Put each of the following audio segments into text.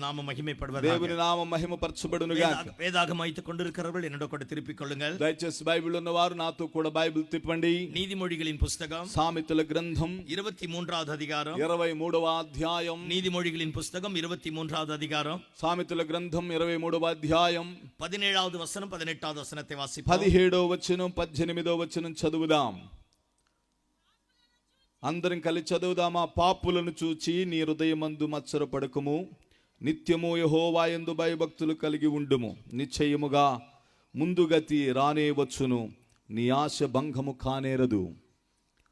నామ మహిమపడువதாக. దేవుని నామం మహిమపరచబడునుగాక. వేదాగమం అయితే கொண்டிருக்கிறவர்கள் என்னோட கூட திருப்பிக் கொள்ளுங்கள். దయచేసి బైబిల్ ఉన్నవారు నాతో కూడా బైబిల్ తిప్పండి. నీతిమొழிகளின் పుస్తకం సామెతల గ్రంథం 23వ అధ్యాయం 23వ అధ్యాయం. నీతిమొழிகளின் పుస్తకం 23వ అధ్యాయం సామెతల గ్రంథం 23వ అధ్యాయం 17వ వచనం 18వ వచనத்தை వాసిద్దాం. 17వ వచనం 18వ వచనం చదువుదాం. అందరం కలిసి చదువుదామా? పాపులను చూచి నీ హృదయమందు మత్సరపడకుము, నిత్యము యెహోవా యందు భయభక్తులు కలిగి ఉండుము. నిశ్చయముగా ముందుగతి రానే వచ్చును, నీ ఆశ భంగము కానేరదు.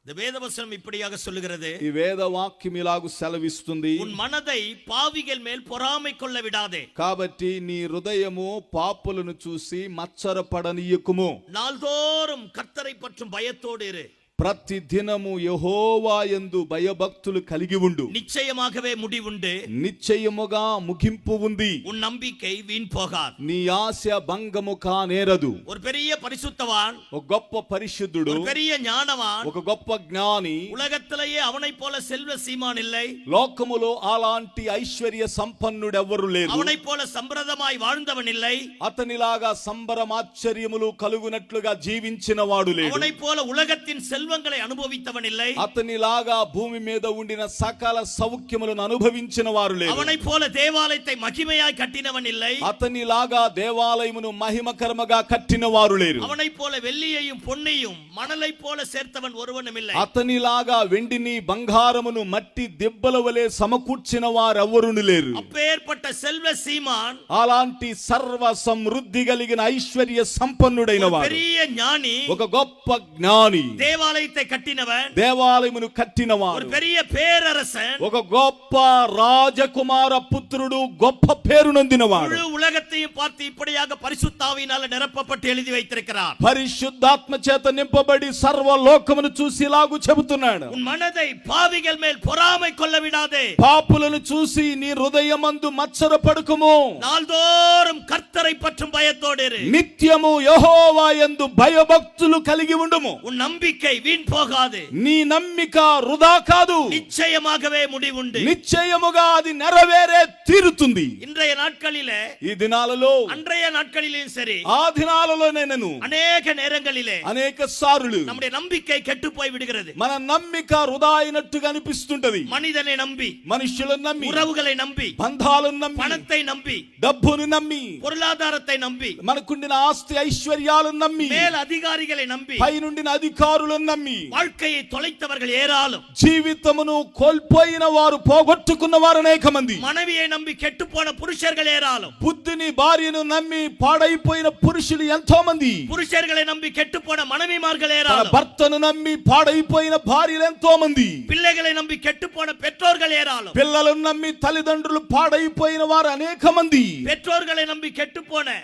இந்த வேதவசனம் இப்படியாக சொல்லுகிறது. ఈ వేద వాక్యం ఇలాగు సెలవిస్తుంది. உன் மனதை பாவிகள் மேல் பொறாமை கொள்ள விடாதே. కాబట్టి నీ హృదయము పాపులను చూసి మత్సరపడనీయకుము. நாள்தோறும் கர்த்தரை பற்றும் பயத்தோடு இரு. ప్రతి దినము యెహోవా యందు భయభక్తులు కలిగి ఉండు. నిశ్చయమాగవే முடிவுண்டு. నిశ్చయముగా ముగింపు ఉంది. உன் நம்பிக்கை வீண் போகாது. నీ ఆశ భంగము కానేరదు. ஒரு பெரிய பரிசுத்தவான், ఒక గొప్ప పరిశుద్ధుడు, ஒரு பெரிய ஞானவான், ఒక గొప్ప జ్ఞాని உலகத்திலேயே அவனை போல செல்வ சீமான் இல்லை. లోకములో అలాంటి ఐశ్వర్య సంపన్నుడు ఎవ్వరు లేరు. அவனை போல சம்பிரதமாய் வாழ்ந்தவன் இல்லை. అతనిలాగా సంబరమాశ్చర్యములు కలుగునట్లుగా జీవించిన వాడు లేడు. அவனை போல உலகத்தின் செல்வங்களை அனுபவித்தவன் இல்லை. అతనిలాగా భూమి మీద ఉండిన సకల సౌఖ్యములను అనుభవించిన వారు లేరు. அவனை போல தேவாలயத்தை மகிமையாய் கட்டினவன் இல்லை. అతనిలాగా దేవాలయమును మహిమకరముగా కట్టిన వారు లేరు. அவனை போல வெள்ளியையும் பொன்னையும் மணலை போல சேர்த்தவன் ஒருவனும் இல்லை. అతనిలాగా వెండిని బంగారమును మట్టి దెబ్బల వలె సమకూర్చిన వారెవరును లేరు. அப்பேற்பட்ட செல்வ சீமான், అలాంటి సర్వ సమృద్ధి కలిగిన ఐశ్వర్య సంపన్నుడైన వాడు, பெரிய ஞானி, ఒక గొప్ప జ్ఞాని, தேவாலயத்தை கட்டினவன், దేవాలయమును కట్టినవాడు, ஒரு பெரிய பேரரசன், ఒక గొప్ప రాజకుమార పుత్రుడు, గొప్ప పేరు నొందినవాడు. முழு உலகத்தையும் பார்த்து இப்படியாக பரிசுத்தாவியினால நிரப்பப்பட்டு எழுதி வைத்திருக்கிறார். పరిశుద్ధాత్మ చేత నింపబడి సర్వలోకమును చూసి ఇలాగు చెబుతున్నాడు. உன் மனதை பாவிகள் மேல் பொறாமை கொள்ள விடாதே. పాపులను చూసి నీ హృదయమందు మత్సరపడకుము. நாள்தோறும் கர்த்தரை பற்றும் பயத்தோடு இரு. నిత్యము యెహోవా యందు భయభక్తులు కలిగి ఉండుము. உன் நம்பிக்கை வீண் போகாது. నీ నమ్మిక వృధా కాదు. நிச்சயமாகவே முடிவுண்டு. నిశ్చయముగా అది నెరవేరే తీరుతుంది. இன்றைய நாட்களிலே, ఈ దినాలలో, அன்றைய நாட்களிலும் சரி, ఆ దినాలలోనైనను அநேக நேரங்களிலே అనేక సార్లు நம்முடைய நம்பிக்கை கெட்டு போய் விடுகிறது. మన నమ్మిక వృధా అయినట్టుగా అనిపిస్తుంటది. மனிதனை நம்பி, మనుషులను నమ్మి, உறவுகளை நம்பி, బంధాలను నమ్మి, பணத்தை நம்பி, డబ్బును నమ్మి, பொருளாதாரத்தை நம்பி, మనకుండిన ఆస్తి ఐశ్వర్యాలను నమ్మి, மேல் அதிகாரிகளை நம்பி, పైనుండిన అధికారులను నమ్మి வாழ்க்கையை தொலைத்தவர்கள் ஏராளம். జీవితమును కోల్పోయిన వారు, పోగొట్టుకున్న వారు అనేక మంది. மனைவியை நம்பி கெட்டு போன புருஷர்கள் ஏராளம். బుద్ధిని భార్యను నమ్మి పాడైపోయిన పురుషులు ఎంతో మంది. புருஷர்களை நம்பி கெட்டு போன மனைவிமார்கள் తన ஏராளம். భర్తను నమ్మి పాడైపోయిన భార్యలు ఎంతో మంది. பிள்ளைகளை நம்பி கெட்டு போன பெற்றோர்கள் ஏராளம். పిల్లలను నమ్మి తల్లిదండ్రులు పాడైపోయిన వారు అనేక మంది. பெற்றோர்களை நம்பி கெட்டு போன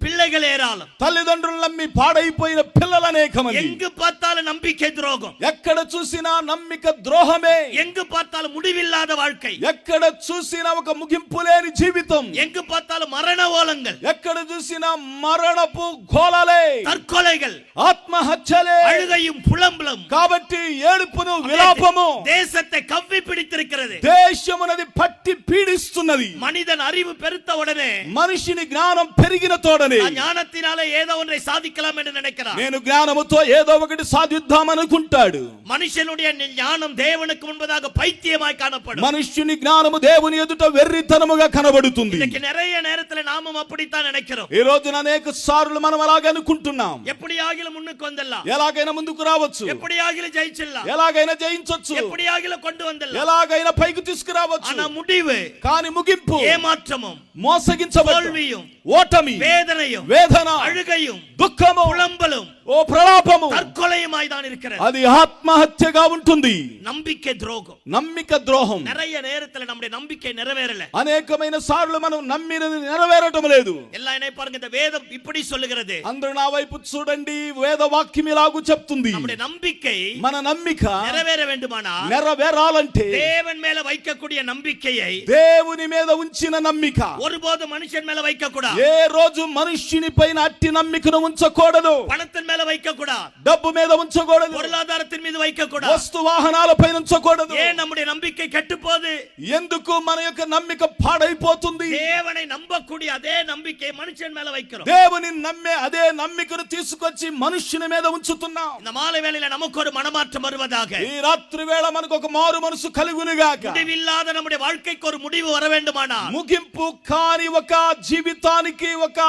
பிள்ளைகள் ஏராளம். తల్లిదండ్రులు నమ్మి పాడైపోయిన పిల్లలు అనేక మంది. எங்கு பார்த்தாலும் நம்பிக்கை துரோகம், ఎక్కడ చూసినా నమ్మిక ద్రోహమే. எங்கு பார்த்தாலும் முடிவில்லாத வாழ்க்கை, ఎక్కడ చూసినా ఒక ముగింపు లేని జీవితం, எங்கு பார்த்தாலும் மரண ஓலங்கள், ఎక్కడ చూసినా మరణపు ఘోలలే, தற்கொலைகள், ఆత్మహత్యలే, அழுகையும் புலம்பலும். కాబట్టి ఏడుపును విలాపము தேசத்தை கவ்வி பிடித்திருக்கிறது. దేశమునది పట్టి పీడిస్తున్నది. மனிதன் அறிவு பெருத்த உடனே, మనిషిని జ్ఞానం పెరిగిన తోడనే ஞானத்தினாலே ஏதோ ஒன்றை சாதிக்கலாம் என்று நினைக்கிறார். నేను జ్ఞానముతో ఏదో ఒకటి సాధిద్దాం అనుకుంటాడు. మనుషునుடைய ஞானம் దేవునికి முன்பதாக பைத்தியமாய் காணப்படும். మనుష్యుని జ్ఞానము దేవుని ఎదుట వెర్రితనముగా కనబడుతుంది. இன்னைக்கு நிறைய நேரத்துல நாமும் அப்படித்தான் நினைக்கிறோம். ఈ రోజున అనేక సార్లు మనం అలాగే అనుకుంటున్నాం. எப்படியாகிலும் முன்னுக்கு வந்துடலாம், ఎలాగైనా ముందుకు రావచ్చు, எப்படியாகிலும் ஜெயிச்சிடலாம், ఎలాగైనా జయించొచ్చు, எப்படியாகிலும் கொண்டு வந்துடலாம். ఎలాగైనా పైకి తీసుకురావచ్చు. ஆனா முடிவு, కానీ ముగింపు ஏமாற்றமும், మోసగించబడ్డ, தோல்வியும், ఓటమి, வேதனையும், వేదన, அழுகையும், దుఃఖము, புலம்பலும், ఓ ప్రలాపము, தற்கொலையுமாய் தான் இருக்கிறது. అది ఆత్మహత్యగా ఉంటుంది. நம்பிக்கை துரோகம். నమ్మిక ద్రోహం. நிறைய நேரத்துல நம்முடைய நம்பிக்கை நிறைவேறல. అనేకమైన సార్లు మనం నమ్మినది నెరవేరటం లేదు. எல்லாம் என்ன பாருங்க, இந்த வேதம் இப்படி சொல்லுகிறது. అందరూ నా వైపు చూడండి, వేద వాక్యం ఇలాగు చెప్తుంది. நம்முடைய நம்பிக்கை, మన నమ్మిక நிறைவேற வேண்டுமானால், నెరవేరాలంటే தேவன் மேல வைக்கக்கூடிய நம்பிக்கையை దేవుని మీద ఉంచిన నమ్మిక ஒருபோது மனுஷன் மேல வைக்க கூடாது. ఏ రోజు మనుష్యుని పైన అట్టి నమ్మికను ఉంచకూడదు. பணத்தின் மேல வைக்க கூடாது, డబ్బు మీద ఉంచకూడదు, பொருளாதாரத்தின் மீது வைக்க கூடாது, వస్తు వాహనాలపై ఉంచకూడదు. ஏன் நம்முடைய நம்பிக்கை கெட்டுப்போகுது? ఎందుకు మన యొక్క నమ్మిక పాడైపోతుంది? தேவனை நம்பக்கூடிய அதே நம்பிக்கை மனுஷன் மேல வைக்கிறோம். దేవుని నమ్మే అదే నమ్మికను తీసుకొచ్చి మనుష్యుని మీద ఉంచుతున్నాం. இந்த மாலை வேளையில நமக்கு ஒரு மனமாற்றம் வருவதாக. ఈ రాత్రి వేళ మనకు ఒక మారు మనసు కలుగునుగాక. முடிவில்லாத நம்முடைய வாழ்க்கைக்கு ஒரு முடிவு வர வேண்டுமானால், ముగింపు కాని ఒక జీవితానికి ఒక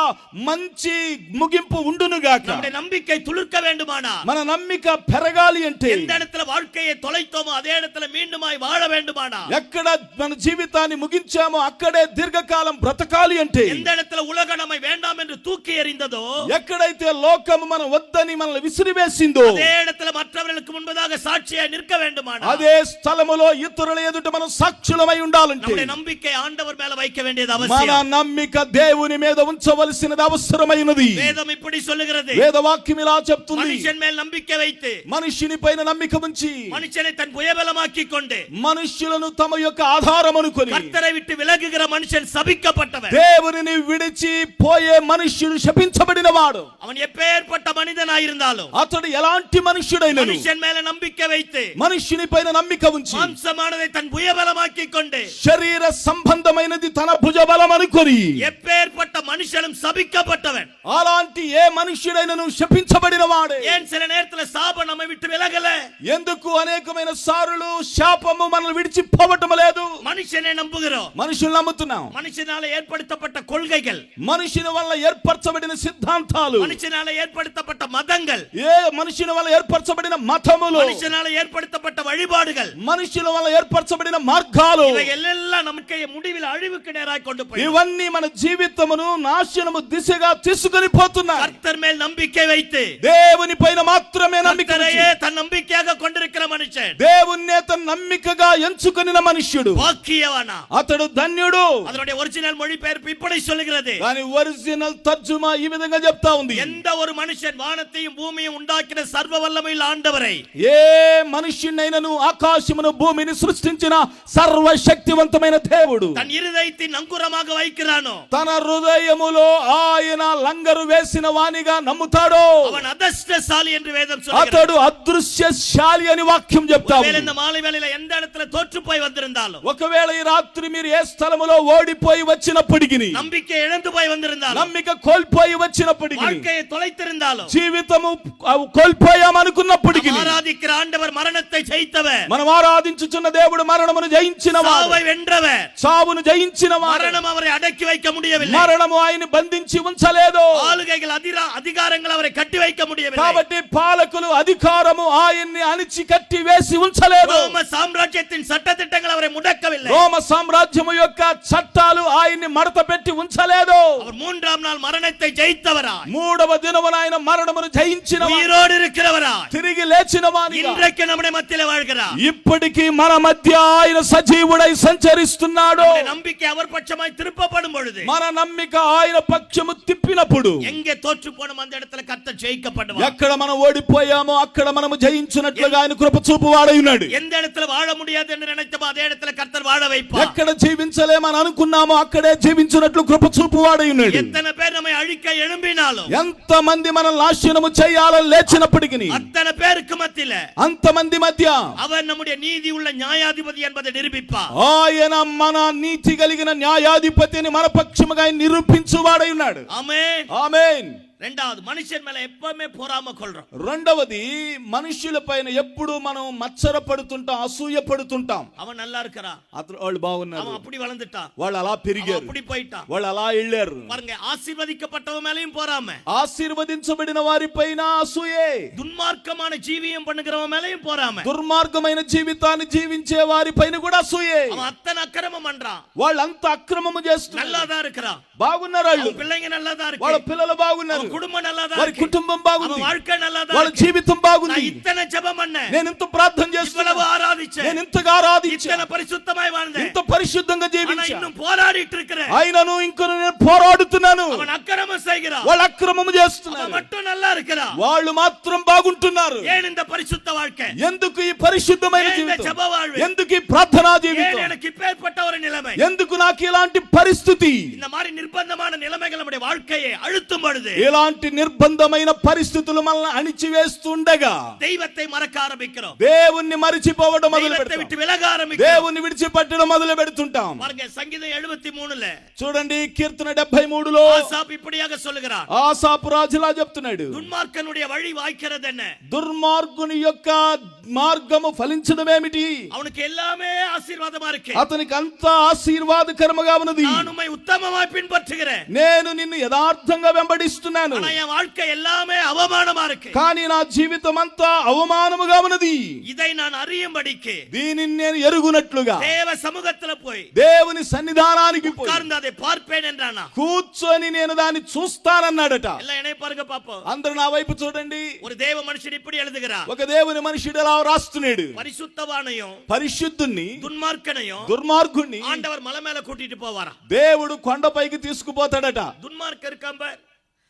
మంచి ముగింపు ఉండునుగాక. நம்முடைய నம்பிக்கை துளிர்க்க வேண்டுமானால், మన నమ్మిక పెరగాలి అంటే, எந்த இடத்துல வாழ்க்கையை தொலைத்தோமோ அதே இடத்துல மீண்டுமாய் வாழ வேண்டுமானால், ఎక్కడ మన జీవితాన్ని ముగించామో అక్కడే దీర్ఘకాలం బ్రతకాలి అంటే, எந்த இடத்துல உலகம் நம்மை வேண்டாம் என்று தூக்கி எறிந்ததோ, ఎక్కడైతే లోకము మన వద్దని మనల్ని విసిరివేసిందో அதே இடத்துல మற்றவர்களுக்கு முன்பதாக సాక్షియాய் நிற்க வேண்டுமானால், అదే స్థలములో ఇతరుల ఎదుట మనం సాక్షులమై ఉండాలంటే, நம்முடைய நம்பிக்கை ஆண்டவர் மேல வைக்க வேண்டியது మన அவசியம். నమ్మిక దేవుని మీద ఉంచవలసినది అవసరమైనది. வேதம் இப்படி சொல்லுகிறது, వేదవాక్యం ఇలా చెప్తుంది, மனுஷன் மேல் நம்பிக்கை வைத்து మనుషుని పైన నమ్మిక ఉంచి மனுஷனை தன் புயபலமாக்கி கொண்டு మనుష్యులను తమ యొక్క ఆధారం అనుకొని கர்த்தரை விட்டு விலகுகிற மனுஷன் சபிக்கப்பட்டவன். దేవునిని విడిచి పోయే మనుష్యుడు శపించబడినవాడు. அவன் எப்பேற்பட்ட மனிதனாயிருந்தாலும் అతడు ఎలాంటి మనుష్యుడైనను மனுஷன் மேல நம்பிக்கை வைத்து మనుష్యుని పైన నమ్మిక ఉంచి மாம்சமானதை தன் புயபலமாக்கி கொண்டு శరీర సంబంధమైనది తన భుజబలం అనుకొని எப்பேற்பட்ட மனுஷனும் சபிக்கப்பட்டவன். అలాంటి ఏ మనుష్యుడైనను శపించబడిన వాడే. ஏன் சில நேரத்துல சாபம் நம்மை விட்டு விலகல? ఎందుకు అనేకమైన సారులు శాపము మనల్ని విడిచి పోవటం లేదు? మనుషனை நம்புகிறோம், మనుషులు నమ్ముతున్నాం. மனுஷனால ஏற்படுத்தப்பட்ட కొల్గైகள், మనుషుని వల్ల ఏర్పరచబడిన సిద్ధాంతాలు, மனுஷனால ஏற்படுத்தப்பட்ட మతంகள், ఏ మనుషుని వల్ల ఏర్పరచబడిన మతములు, மனுஷனால ஏற்படுத்தப்பட்ட வழிபாடுகள், మనుషుల వల్ల ఏర్పరచబడిన మార్గాలు, இவைகளெல்லாம் நமக்கு முடிவில் அழிவுக்கு நேராய் கொண்டு போய் ఇవన్నీ మన జీవితమును నాశనము దిశగా తీసుకొని పోతున్నాయి. கர்த்தர் மேல் நம்பிக்கை வைத்து దేవుని పైన మాత్రమే నమ్మిక ఉంచి, கர்த்தரையே தன் நம்பிக்கையாக கொண்டிருக்கிற மனுஷன் దేవుణ్ణే తన నమ్మికగా ఎంచుకొనిన మనుష్యుడు பாக்கியவானா. అతడు ధన్యుడు. அதனுடைய ஒரிஜினல் மொழிபெயர்ப்பு இப்படி சொல்லுகிறது, దాని ఒరిజినల్ తర్జుమా ఈ విధంగా చెప్తా ఉంది, எந்த ஒரு மனுஷன் வானத்தையும் பூமியையும் உண்டாக்கின சர்வ வல்லமையுள்ள ஆண்டவரை, ఏ మనుష్యునైనను ఆకాశమును భూమిని సృష్టించిన సర్వశక్తివంతమైన దేవుడు தன் இருதயத்தின் அங்குரமாக வைக்கிறானோ, తన హృదయములో ఆయన లంగరు వేసిన వానిగా నమ్ముతాడో அவன் அதிர்ஷ்டசாலி என்று வேதம் சொல்கிறது. అతడు అదృశ్యశాలి అని వాక్యం చెప్తా ஒருவேளை ఉంది. இந்த மாலை வேளையில எந்த இடத்துல தோற்று போய் வந்திருந்தாலும், ఒకవేళ ఈ రాత్రి మీరు ఏ స్థలములో ఓడిపోయి వచ్చినప్పటికీ, நம்பிக்கை இழந்து போய் வந்திருந்தாலும், నమ్మిక కోల్పోయి వచ్చినప్పటికీ, வாழ்க்கையை தொலைத்திருந்தாலும், జీవితము కోల్పోయామనుకున్నప్పటికీ, ஆராதிக்கிற ஆண்டவர் மரணத்தை ஜெயித்தவர், మనం ఆరాధించుచున్న దేవుడు మరణమును జయించిన వాడు, சாவை வென்றவர். చావును జయించిన వాడు. மரணம் அவரை அடக்கி வைக்க முடியவில்லை, మరణము ఆయన బంధించి ఉంచలేదు. ஆளுகைகள் அதிகாரங்கள் அவரை கட்டி வைக்க முடியவில்லை. కాబట్టి పాలకులు అధికారము ఆయన్ని అణిచి కట్టి వేసి ఉంచలేదు. ரோம சாம்ராஜ்யத்தின் சட்டதிட்டங்கள் அவரை முடக்கவில்லை. రోమ సామ్రాజ్యము యొక్క చట్టాలు ఆయన్ని మడత పెట్టి ఉంచలేదు. அவர் மூன்றாம் நாள் மரணத்தை ஜெயித்தவராய், మూడవ దినమున ఆయన మరణమును జయించిన వాడు, உயிரோடு இருக்கிறவராய், తిరిగి లేచిన వానిగా இன்றைக்கு நம்முடைய மத்தியிலே வாழ்கிறார். ఇప్పటికీ మన మధ్య ఆయన సజీవుడై సంచరిస్తున్నాడు. நம்முடைய நம்பிக்கை அவர் பட்சமாய் திருப்பப்படும் பொழுது, మన నమ్మిక ఆయన పక్షము తిప్పినప్పుడు, எங்கே தோற்று போனோம் அந்த இடத்துல கர்த்தர் ஜெயிக்கப்படுவார். ఎక్కడ మనం ఓడిపోయామో అక్కడ మనము జయించినట్లుగా ఆయన కృప చూపువాడై ఉన్నాడు. எந்த இடத்துல வாழ முடியாது என்று நினைத்தோமோ அதே இடத்துல கர்த்தர் வாழ வைப்பார். ఎక్కడ జీవించలేమని అనుకున్నామో అక్కడే జీవించినట్లు కృప చూపువాడై ఉన్నాడు. எத்தனை பேர் நம்மை அழிக்க எழும்பினாலும், ఎంత మంది మనల్ని నాశనము చేయాలని లేచినప్పటికీ, அத்தனை பேருக்கு மத்தியில అంతమంది మధ్య அவர் நம்முடைய நீதி உள்ள நியாயாதிபதி என்பதை நிரூபிப்பார். ఆయన మన నీతి కలిగిన న్యాయాధిపతిని మన పక్షముగా ఆయన నిరూపించువాడై ఉన్నాడు. ஆமென். ఆమేన్. ரெண்டாவது, மனுஷன் மேல எப்பவுமே பொறாம கொள்றோம். రెండవది, మనుషుల పైన ఎప్పుడు మనం మత్సర పడుతుంటాం, అసూయ పడుతుంటాం. அவன் நல்லா இருக்கிறான், వాళ్ళు బాగున్నారు, அவன் அப்படி வளர்ந்துட்டான், వాళ్ళు అలా அவன் పెరిగారు, அப்படி போயிட்டான். వాళ్ళు అలా వెళ్ళారు. பாருங்க, ஆசீர்வதிக்கப்பட்டவன் மேலயும் பொறாம, ఆశీర్వదించబడిన వారి పైన అసూయే, துன்மார்க்கமான ஜீவியம் பண்ணுகிறவன் மேலயும் பொறாம, దుర్మార్గమైన జీవితాన్ని జీవించే వారి పైన కూడా అసూయే. அவன் அத்தனை அக்கிரமம் பண்றான், వాళ్ళంతా అక్రమము చేస్తున్నారు. நல்லாதான் இருக்கிறான், బాగున్నారు, వాళ్ళు அவன் பிள்ளைங்க நல்லாதான் వాళ్ళ இருக்கு, పిల్లలు బాగున్నారు, அவன் குடும்பம் நல்லாதான் వారి இருக்கு, కుటుంబం அவன் బాగుంది, வாழ்க்கை நல்லாதான் వాళ్ళ இருக்கு. జీవితం బాగుంది. நான் இத்தனை ஜெபம் பண்ணேன், నేను ఇంత ప్రార్థన இவ்வளவு చేస్తున్నాను, ஆராதிச்சேன், నేను ఇంతగా ఆరాధించాను, இத்தனை பரிசுத்தமாய் வாழ்ந்தேன், ఇంత పరిశుద్ధంగా ஆனா జీవించాను, இன்னும் போராடிட்டு இருக்கிறேன். అయినను ఇంకొన నేను పోరాడుతున్నాను. அவன் అక్రమం செய்கிறான், వాళ్ళు అక్రమము அவன் చేస్తున్నారు, மட்டும் நல்லா இருக்கிறான். వాళ్ళు మాత్రం బాగుంటున్నారు. ஏன் இந்த பரிசுத்த வாழ்க்கை, ఎందుకు ఈ పరిశుద్ధమైన ஏன் இந்த జీవితం, ஜெப வாழ்வு, ఎందుకు ఈ ప్రార్థనా ஏன் జీవితం, எனக்கு இப்பேற்பட்ட ஒரு நிலைமை, ఎందుకు నాకు ఇలాంటి పరిస్థితి? இந்த மாதிரி நிர்பந்தமான நிலைமைகள் நம்முடைய வாழ்க்கையை அழுத்தும் பொழுது ఇలాంటి నిర్బంధమైన పరిస్థితులు మనల్ని అణిచివేస్తుండగా தெய்வத்தை மறக்க ஆரம்பிக்கிறோம், దేవుణ్ణి మరిచిపోవడం మొదలు தெய்வத்தை పెడతాం, விட்டு விலக ஆரம்பிக்கிறோம். దేవుణ్ణి విడిచిపెట్టడం మొదలు పెడుతుంటాం. பாருங்க சங்கீதம் 73ல చూడండి కీర్తన 73లో ஆசாப் இப்படியாக சொல்லுகிறார், ఆసాపు రాజులా చెప్తున్నాడు, துன்மார்க்கனுடைய வழி வாய்க்கிறது என்ன, దుర్మార్గుని యొక్క మార్గము ఫలించడమేమిటి? அவனுக்கு எல்லாமே ஆசீர்வாதமா இருக்கு, అతనికి అంతా ఆశీర్వాదకరముగా ఉన్నది. நான் உம்மை உத்தமமாய் பின்பற்றுகிறேன், నేను నిన్ను యథార్థంగా వెంబడిస్తున్నాను, ஆனா என் வாழ்க்கை எல்லாமே அவமானமா இருக்கு, కానీ నా జీవితం అంతా అవమానముగా ఉన్నది. இதை நான் அறியும்படிக்கு దీనిని నేను ఎరుగునట్లుగా தேவ சமூகத்துல போய் దేవుని సన్నిధానానికి పోయి உட்கார்ந்து அதை பார்ப்பேன் என்றானா. కూర్చొని నేను దాన్ని చూస్తానన్నాడట. எல்லாம் என்னை பாருங்க பாப்போம். అందరూ నా వైపు చూడండి. ஒரு தேவ மனுஷன் இப்படி எழுதுகிறார், ఒక దేవుని మనుషుడు ఎలా రాస్తున్నాడు, பரிசுத்தவானையும் పరిశుద్ధుణ్ణి துன்மார்க்கனையும் దుర్మార్గుణ్ణి ஆண்டவர் மலை மேல கூட்டிட்டு போவாராம். దేవుడు కొండపైకి తీసుకుపోతాడట. துன்மார்க்க இருக்கான் பார்,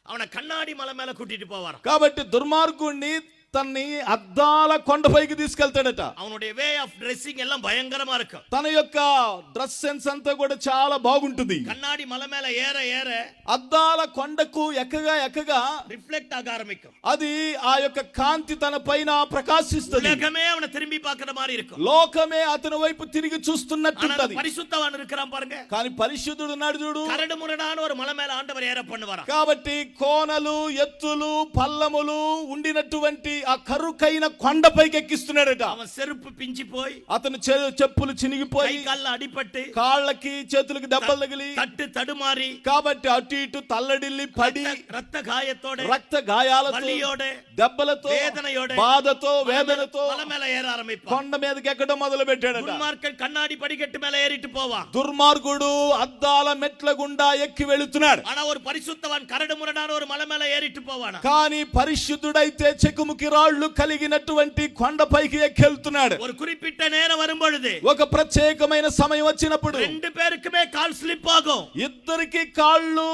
அவனை கண்ணாடி மலை மேல கூட்டிட்டு போவாராம். కాబట్టి దుర్మార్గుణ్ణి తన్ని అద్దాల కొండపైకి తీసుకెళ్తాడట. அவனுடைய வே ஆஃப் ட்ரெஸ்ஸிங் எல்லாம் பயங்கரமா இருக்கும், తన యొక్క డ్రెస్ సెన్స్ అంతా కూడా చాలా బాగుంటుంది. கண்ணாடி மலை மேல ஏற ஏற అద్దాల కొండకు ఎక్కగా ఎక్కగా ரிஃப்ளெக்ட் ஆக ஆரம்பிக்கும், అది ఆ యొక్క కాంతి తన పైన ప్రకాశిస్తుంది. உலகமே அவனை திரும்பி பார்க்கிற மாதிரி இருக்கும். లోకమే అతని వైపు తిరిగి ஆனா చూస్తున్నట్టుంటది. பரிசுத்தவான் இருக்கிறான் பாருங்க, కానీ పరిశుద్ధుడు ఉన్నాడు చూడు. கரடு முரடான ஒரு மலை மேல ஆண்டவர் ஏற பண்ணுவாராம். కాబట్టి కోనలు ఎత్తులు పల్లములు ఉండినటువంటి ఆ కరుకైన కొండపైకి ఎక్కిస్తున్నాడట. அவன் செருப்பு பிஞ்சு போய், అతను చెప్పులు చినిగిపోయి கை கால்ல அடிபட்டு, కాళ్ళకి చేతులకి దెబ్బలు తగిలి, தட்டு தடுமாறி, కాబట్టి అటు ఇటు తల్లడిల్లి పడి ரத்த காயத்தோட, రక్త గాయాలతో வலியோட, దెబ్బలతో வேதனையோட బాధతో వేదనతో மலை மேல ஏற ஆரம்பிப்பான். కొండ మీదకి ఎక్కడం మొదలు పెట్టాడట. துன்மார்க்கன் கண்ணாடி படிக்கட்டு மேல ஏறிட்டு போவான், దుర్మార్గుడు అద్దాల మెట్ల గుండా ఎక్కి వెళుతున్నాడు. ஆனா ஒரு பரிசுத்தவான் கரடு முரடான ஒரு மலை மேல ஏறிட்டு போவானா. కానీ పరిశుద్ధుడైతే చెకుముకి రాళ్ళు కలిగినటువంటి కొండపైకి ఎక్కెళ్తున్నాడు. ஒரு குறிப்பிட்ட நேரம் வரும் பொழுது ఒక ప్రత్యేకమైన సమయం వచ్చినప్పుడు ரெண்டு பேருக்குமே கால் ஸ்லிப் ஆகும், ఇద్దరికి కాళ్ళు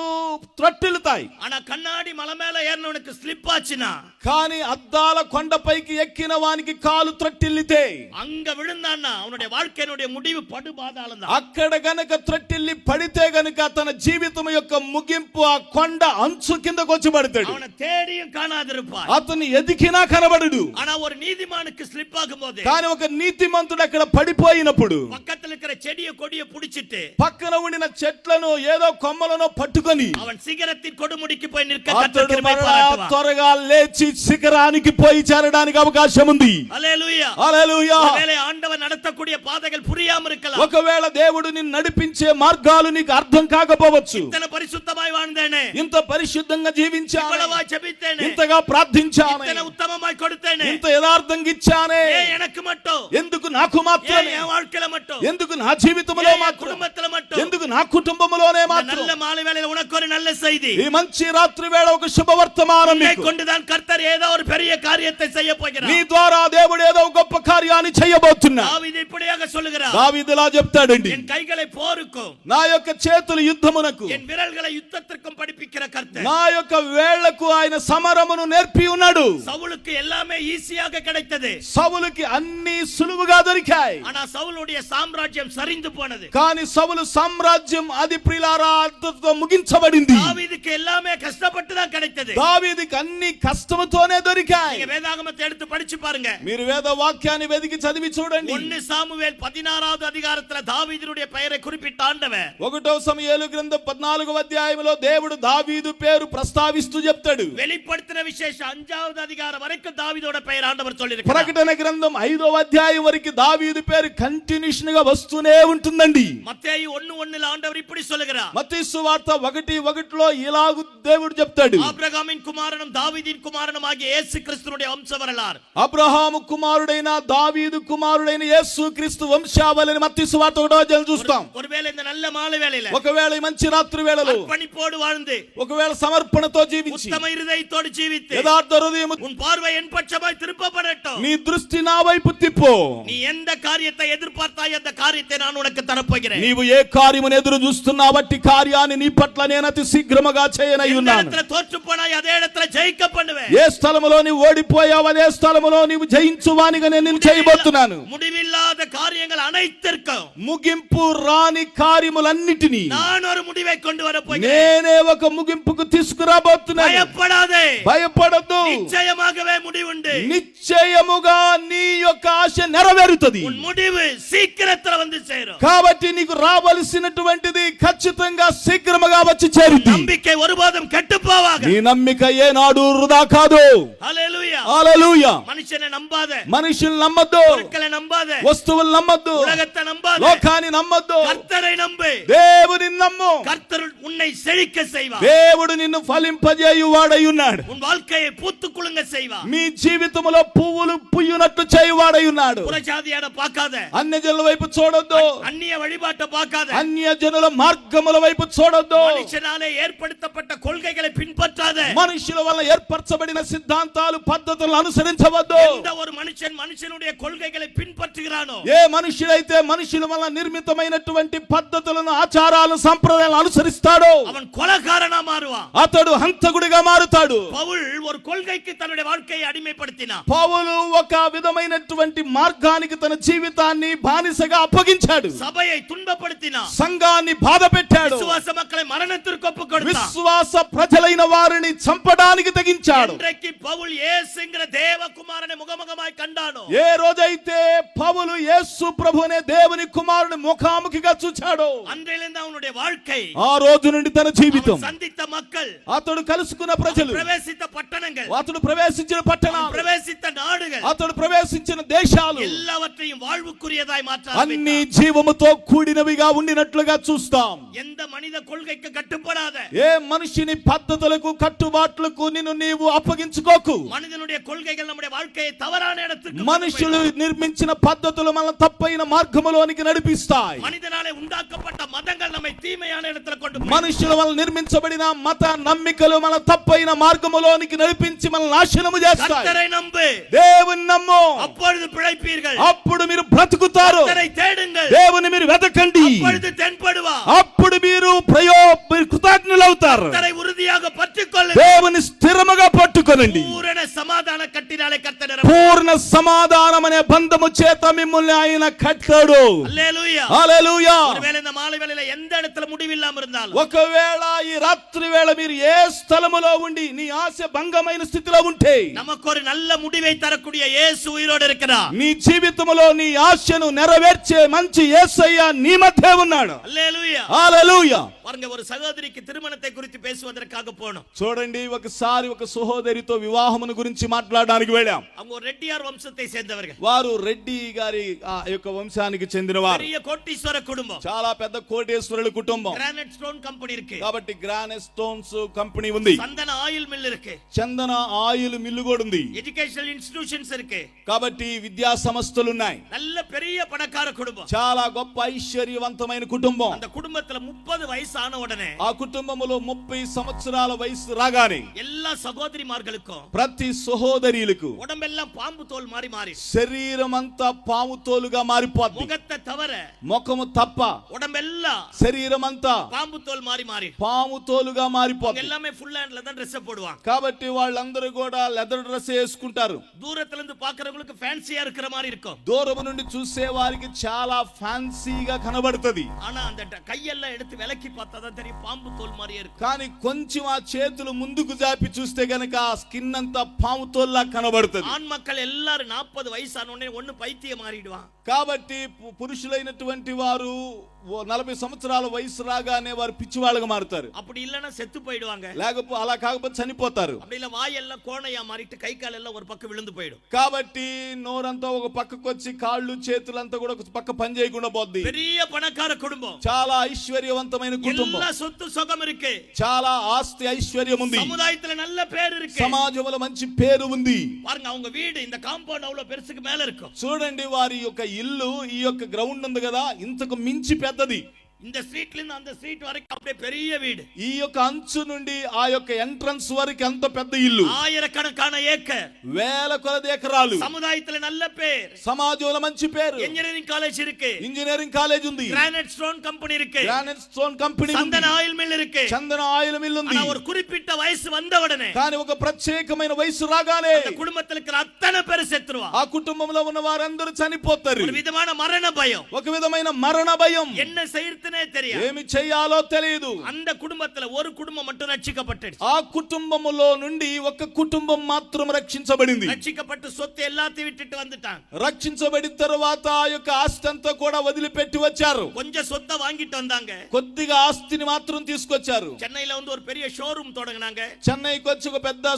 త్రట్టిల్లుతాయి. ஆனா கண்ணாடி மலை மேல ஏறினவனுக்கு ஸ்லிப் ஆச்சுனா, కానీ అద్దాల కొండపైకి ఎక్కిన వానికి కాలు త్రట్టిల్లితే அங்க விழுந்தான்னா அவனுடைய வாழ்க்கையினுடைய முடிவு படு பாதாளம் தான். అక్కడ గనక త్రట్టిల్లి పడితే గనక తన జీవితం యొక్క ముగింపు ఆ కొండ అంచు కిందకు వచ్చి పడతాడు. அவனை தேடியும் காணாதிருப்பான். అతను ఎదికినా కనబడడు. ஆனா ஒரு நீதிமானுக்கு ஸ்லிப் ஆகும்போது, కానీ ఒక నీతిమంతుడు అక్కడ పడిపోయినప్పుడు பக்கத்துல இருக்கிற செடிய கொடிய புடிச்சிட்டு పక్కన ఉండిన చెట్లను ఏదో కొమ్మలను పట్టుకొని அவன் சிகரத்தின் கொடுமுடிக்கு போய் நிற்க అతడు கர்த்தர் கிருபை మరలా பாராட்டுவார். త్వరగా లేచి శిఖరానికి పోయి చేరడానికి అవకాశం ఉంది. హల్లెలూయా. హల్లెలూయా. ఒకవేళ ఆండవర్ நடத்தக்கூடிய பாதைகள் புரியாம இருக்கலாம், ఒకవేళ దేవుడు నిన్ను నడిపించే మార్గాలు నీకు అర్థం కాకపోవచ్చు. இத்தனை பரிசுத்தமாய் வாழ்ந்தேனே, ఇంత పరిశుద్ధంగా జీవించాను, இவ்வளவா ஜெபித்தேனே, ఇంతగా ప్రార్థించాను, இத்தனை உத்தமமாய் கொடுத்தேனே, ఇంత యథార్థంగా ఇచ్చానే, ஏன் எனக்கு மட்டும், ఎందుకు నాకు ஏன் మాత్రమే, என் வாழ்க்கையில மட்டும், ఎందుకు నా జీవితంలో ஏன் என் మాత్రం, குடும்பத்துல மட்டும். ఎందుకు నా కుటుంబంలోనే இந்த మాత్రం. நல்ல மாலை வேளையில உனக்கு ஒரு நல்ல செய்தி, ఈ మంచి రాత్రి వేళ ఒక శుభవర్తమానం உன்னை నీకు. கொண்டுதான் கர்த்தர் ஏதோ ஒரு பெரிய காரியத்தை செய்ய போகிறார். నీ ద్వారా దేవుడు ఏదో ఒక గొప్ప కార్యాన్ని చేయబోతున్నా. దావీదు இப்படியாக சொல்லுகிறார், దావీదు ఇలా చెప్తాడండి, என் கைகளை போருக்கும், నా యొక్క చేతులు యుద్ధమునకు, என் విరల్களை யுத்தத்திற்கும் படிப்பிக்கிற கர்த்தர். నా యొక్క వేళ్లకు ఆయన సమరమును నేర్పి ఉన్నాడు. சவுலுக்கு எல்லாமே ஈஸியாக கிடைத்தது, సౌలుకి అన్ని సులువుగా దొరికాయి. ஆனா சவுலுடைய சாம்ராஜ்யம் சரிந்து போனது. కానీ సౌలు సామ్రాజ్యం అది ప్రియులారా అంతటితో ముగించబడింది. தாவீதுக்கு எல்லாமே கஷ்டப்பட்டு தான் கிடைத்தது. దావీదుకి అన్ని కష్టముతోనే దొరికాయి. நீங்க வேதாகமத்தை எடுத்து படிச்சு பாருங்க, మీరు వేద వాక్యాన్ని వెదికి చదివి చూడండి. 1 சாமுவேல் 16வது அதிகாரத்துல தாவீதுடைய பெயரை குறிப்பிட்ட ஆண்டவர் 1వ సమూయేలు గ్రంథం 14వ అధ్యాయంలో దేవుడు దావీదు పేరు ప్రస్తావిస్తూ చెప్తాడు. வெளிப்படுத்தின விசேஷம் 5வது அதிகாரம் வரைக்கும் தாவீதோட பெயர் ஆண்டவர் சொல்லியிருக்கிறார். ప్రకటన గ్రంథం 5వ అధ్యాయం వరకు దావీదు పేరు కంటిన్యూషన్ గా వస్తూనే ఉంటుందండి. மத்தேயு 1:1ல ఆండவர் இப்படி சொல்லுகிறார், మత్తయి సువార్త 1:1లో ఇలాగు దేవుడు చెప్తాడు, ஆபிரகாமின் குமாரனும் தாவீதின் குமாரனும் ஆகிய இயேசு கிறிஸ்துவினுடைய வம்ச வரலாறு. అబ్రహాము కుమారుడైన దావీదు కుమారుడైన యేసు క్రీస్తు వంశావళిని మత్తయి సువార్త 1వ అధ్యాయం చూస్తాం. ஒருவேளை இந்த நல்ல மாலை வேளையில ఒకవేళ ఈ మంచి రాత్రి వేళలో అర్పణిపోడు வாழ்ந்து ఒకవేళ సమర్పణతో జీవించి ఉత్తమ హృదయతోడు జీవితే యథార్థ హృదయం உன் பார்வை என் பட்சமாய் திருப்பப்படட்டும். నీ దృష్టి నా వైపు తిప్పు. நீ எந்த காரியத்தை எதிர்பார்த்தாய் அந்த காரியத்தை நான் உனக்கு தரப்போகிறேன். నీవు ఏ కార్యమును ఎదురు చూస్తున్నావు బట్టి కార్యాన్ని నీ పట్ల నేను అతి శీఘ్రముగా చేయనయ్యున్నాను. తోற்று పోనాయి అదే இடத்துல జయింక பண்ணுவேன். ఏ స్థలములో నీవు ఓడిపోయావు అదే స్థలములో నీవు జయించువానిగా నేను నిన్ను చేయబోతున్నాను. முடிவில்லாத காரியங்கள் அனைத்திற்கும் ముగింపు రాని కార్యములన్నిటినీ நான் ஒரு முடிவை கொண்டு வர போகிறேன். నేనే ఒక ముగింపుకు తీసుకురాబోతున్నాను. భయపడాదే, భయపడద్దు. నిశ్చయమాగవే முடிவுண்டு. నిశ్చయముగా నీ యొక్క ఆశ నెరవేరుతుంది. உன் முடிவு சீக்கிரத்துல வந்து சேரும். కాబట్టి నీకు రావలసినటువంటిది ఖచ్చితంగా శీఘ్రముగా వచ్చి చేరుతుంది. నమ్మిక ஒருபோதும் கெட்டுపోவாக. నీ నమ్మిక ఏనాడు వృధా కాదు. హల్లెలూయా, హల్లెలూయా. మనిషిని నమ్మాదే, మనుషుల్ని నమ్మద్దు, பொருட்களை நம்பாதே, వస్తువులు నమ్మద్దు, உலகத்தை நம்பாதே, లోకాన్ని నమ్మద్దు. கர்த்தரை நம்பு. దేవుని నమ్ము. கர்த்தர் உன்னை செழிக்க செய்வார். దేవుడు నిన్ను ఫలింపజేయువాడై ఉన్నాడు. உன் வாழ்க்கையை பூத்து குலுங்க செய்வார். మీ జీవితంలో పువ్వులు పుయ్యునట్లు చేయువాడై ఉన్నాడు. புறஜாதியான பார்க்காதே, అన్యజనుల వైపు చూడొద్దు, அந்நிய வழிபாட்டை பார்க்காதே, అన్యజనుల మార్గముల వైపు చూడొద్దు, మనుషులాలే ఏర్పడతపట్ట కొల్గైகளை பின்பற்றாதே, మనుషుల వల్ల ఏర్పరచబడిన సిద్ధాంతాలు పద్ధతులను అనుసరించవద్దు. எந்த ஒரு మనుషనుடைய కొల్గైகளை பின்பற்றுகிறானో, ఏ మనుషుడైతే మనుషుల వల్ల నిర్మితమైనటువంటి పద్ధతులను ఆచారాలను సంప్రదాయాలను అనుసరిస్తాడో அவன் கொலைகாரனா மாறுவான். అతడు హంతకుడిగా మారుతాడు. పౌల్ ஒரு கொள்கைக்கு தன்னுடைய வாழ்க்கையை அடிமைப்படுத்தினான். పౌలు ఒక విధమైనటువంటి మార్గానికి తన జీవితాన్ని బానిసగా అప్పగించాడు. సభயை துன்பப்படுத்தினான். సంఘాన్ని బాధ పెట్టాడు. విశ్వాస మక్కలై మరణத்திற்கு ఒప్పుకొడతాன். విశ్వాస ప్రజలైన వారిని చంపడానికి తెగించాడు. என்றைக்கு పౌల్ యేసుங்கிற దేవకుమారుని ముఖముఖమాయి కండానో, ఏ రోజైతే పౌలు యేసు ప్రభునే దేవుని కుమారుని ముఖాముఖిగా చూచాడో அன்றிலிருந்து அவனுடைய வாழ்க்கை, ఆ రోజు నుండి తన జీవితం, சந்தித்த மக்கள், అతడు కలుసుకున్న ప్రజలు, ప్రవేశిత పట్టణங்கள், అతడు ప్రవేశించిన పట్టణాలు, ప్రవేశిత నాడుகள், అతడు ప్రవేశించిన దేశాలు எல்லாவற்றையும் வாழ்வுக்குரியதாய் மாற்ற అన్ని జీవముతో కూడినవిగా ఉండినట్లుగా చూస్తాం. எந்த மனித கொள்கைக்கு கட்டுப்படாத, ఏ మనిషిని పద్ధతులకు కట్టుబాట్లకు నిన్ను నీవు అప్పగించుకోకు. மனிதனுடைய கொள்கைகள் நம்முடைய வாழ்க்கையை தவறான இடத்துக்கு, మనుషులు నిర్మించిన పద్ధతులు మన తప్పైన మార్గములోనికి నడిపిస్తాయి. மனிதனாலே உண்டாக்கப்பட்ட మతங்கள் நம்மை தீமையான இடத்துல கொண்டு போய், మనుషుల వల్ల నిర్మించబడిన మత నమ్మికలు మన తప్పైన మార్గములోనికి నడిపించి మన నాశనము చేస్తాయి. கர்த்தரை நம்பு, దేవుని నమ్ము, அப்பொழுது பிழைப்பீர்கள். అప్పుడు మీరు బ్రతుకుతారు. கர்த்தரை தேடுங்கள், దేవుని మీరు వెతకండి, அப்பொழுது தென்படுவார். అప్పుడు మీరు కృతజ్ఞులవుతారు. கர்த்தரை உறுதியாக பற்றிக்கொள்ளுங்கள். దేవుని స్థిరముగా పట్టుకొనండి. పూర్ణ సమాధాన కట్టినాలే కర్తర్. పూర్ణ సమాధానం అనే బంధము చేత మిమ్మల్ని ఆయన కట్టాడు. హల్లెలూయా, హల్లెలూయా. ஒருவேளை இந்த மாலை வேளையில எந்த இடத்துல முடிவில்லாம இருந்தாலும், ఒకవేళ ఈ రాత్రి వేళ మీరు ఏ స్థలములో ఉండి నీ ఆశ భంగమైన స్థితిలో ఉంటే, நமக்கு ஒரு நல்ல முடிவை தரக்கூடிய இயேசு உயிரோடு இருக்கிறார். నీ జీవితంలో నీ ఆశను నెరవేర్చే మంచి యేసయ్య నీ మధ్య ఉన్నాడు. హల్లెలూయా, హల్లెలూయా. பாருங்க, ஒரு சகோதரிக்கு திருமணத்தை குறித்து பேசுவதற்காக போனோம். చూడండి, ఒకసారి ఒక సహోదరితో వివాహమును గురించి మాట్లాడడానికి వెళ్ళాం. அவங்க ஒரு ரெட்டியார் வம்சத்தை சேர்ந்தவர்கள். వారు రెడ్డి గారి ఆ యొక్క వంశానికి చెందినవారు. பெரிய கோட்டீஸ்வர குடும்பம். చాలా పెద్ద కోటేశ్వరుల కుటుంబం. கிரானைட் ஸ்டோன் కంపెనీ இருக்கு. కాబట్టి గ్రానైట్ స్టోన్స్ కంపెనీ ఉంది. சந்தன ఆయిల్ మిల్ இருக்கு. చందన ఆయిల్ మిల్లు కూడా ఉంది. ఎడ్యుకేషనల్ ఇన్స్టిట్యూషన్స్ இருக்கு. కాబట్టి విద్యా సంస్థలు ఉన్నాయి. நல்ல பெரிய பணக்கார குடும்பம். చాలా గొప్ప ఐశ్వర్యవంతమైన కుటుంబం. அந்த குடும்பத்துல 30 వయசான உடனே, ఆ కుటుంబములో 30 సంవత్సరాల వయసు రాగానే எல்லா సహోదరిమాர்களுக்கும் ప్రతి సహోదరులకు உடம்பெல்லாம் பாம்பு தோல் மாதிரி மாறி, శరీరం అంతా పాము తోలుగా మారిపోద్ది. முகத்தை தவிர ముఖము తప్ప உடம்பெல்லாம் శరీరం అంతా பாம்பு தோல் மாறி மாறி, పాము తోలుగా మారిపోద్ది. எல்லாமே ஃபுல் ஹேண்ட்ல தான் ட்ரெஸ் போடுவாங்க. కాబట్టి వాళ్ళందరూ కూడా లెదర్ డ్రెస్ వేసుకుంటారు. దూరத்துல இருந்து பாக்குறவங்களுக்கு ఫ్యాన్సీயா இருக்கிற மாதிரி இருக்கும். దూరం నుండి చూసే వారికి చాలా ఫ్యాన్సీగా కనబడుతుంది. ஆனா அந்த கையெல்லாம் எடுத்து விலக்கி பார்த்தா தான் தெரியும் பாம்பு தோல் மாதிரியே இருக்கும். కానీ కొంచెం ఆ చేతులు ముందుకు జాపి చూస్తే గనక ఆ స్కిన్ అంతా పాము తోల్లా కనబడుతుంది. ஆண் மக்கள் எல்லாரும் 40 వయసాன உடனே ஒண்ணு பைத்தியம் மாறிடுவான். కాబట్టి పురుషులైనటువంటి వారు 40 సంవత్సరాల వయసు రాగానే వారు పిచ్చివాళ్ళగా మారుతారు. அப்படி இல்லனா செத்து போயிடுவாங்க. లేకపోతే అలా కాకపోతే చనిపోతారు. அப்படி இல்ல வாயெல்லாம் கோணையா மாறிட்டு கை கால் எல்லாம் ஒரு பக்கம் விழுந்து போய்டும். కాబట్టి నోరంతా ఒక పక్కకు వచ్చి కాళ్ళు చేతులంతా కూడా ఒక పక్క పని చేయకుండా పోద్ది. பெரிய பணக்கார குடும்பம். చాలా ఐశ్వర్యవంతమైన కుటుంబం. எல்லா சொத்து சுகம் இருக்கு. చాలా ఆస్తి ఐశ్వర్యం ఉంది. సముదాయத்துல நல்ல పేరు இருக்கு. సమాజంలో మంచి పేరు ఉంది. பாருங்க அவங்க வீடு இந்த காம்பவுண்ட் அவ்வளவு பெருசுக்கு மேல இருக்கும். చూడండి వారి యొక్క ఇల్లు ఈ యొక్క గ్రౌండ్ ఉంది కదా ఇంతకు మించి పెద్దది. இந்த ஸ்ட்ரீட்ல இருந்து அந்த ஸ்ட்ரீட் வரைக்கும் அப்படியே பெரிய வீடு. ఈ యొక్క అంచు నుండి ఆ యొక్క ఎంట్రన్స్ వరకు ఎంత పెద్ద ఇల్లు. ஆயிரக்கணக்கான ஏக்கர், వేల కొలది ఎకరాలు. சமுதாயத்துல நல்ல பேர், సమాజంలో మంచి పేరు. இன்ஜினியரிங் காலேஜ் இருக்கு, ఇంజనీరింగ్ కాలేజ్ ఉంది, கிரானைட் ஸ்டோன் கம்பெனி இருக்கு, గ్రానైట్ స్టోన్ కంపెనీ ఉంది, சந்தன ஆயில் மில் இருக்கு. చందన ఆయిల్ మిల్ ఉంది. ஆனா ஒரு குறிப்பிட்ட வயசு வந்தவுடனே కానీ ఒక ప్రత్యేకమైన వయసు రాగానే அந்த குடும்பத்துல இருக்கிற அத்தனை பேர் செத்துருவா. ఆ కుటుంబంలో ఉన్న వారందరూ చనిపోతారు. ஒரு విధమైన మరణ భయం, ఒక విధమైన మరణ భయం. என்ன செய்யறதுனே தெரியாது, ఏమి చేయాలో తెలియదు. அந்த కుటుంబத்துல ஒரு కుటుంబం மட்டும் రక్షించబడ్డది. ఆ కుటుంబములో నుండి ఒక కుటుంబం మాత్రం రక్షించబడింది. రక్షించబట్టు సొత్తు எல்லாத்தையும் விட்டுட்டு வந்துட்டாங்க. రక్షించబడిన తరువాత ఆ యొక్క ఆస్తి అంతా కూడా వదిలిపెట్టి వచ్చారు. కొంచెం సొత్త వాங்கிட்டு வந்தாங்க, కొద్దిగా ఆస్తిని మాత్రం తీసుకొచ్చారు. చెన్నైలో வந்து ஒரு பெரிய ஷோரூம் தொடங்குனாங்க, చెన్నైకి వచ్చి ఒక పెద్ద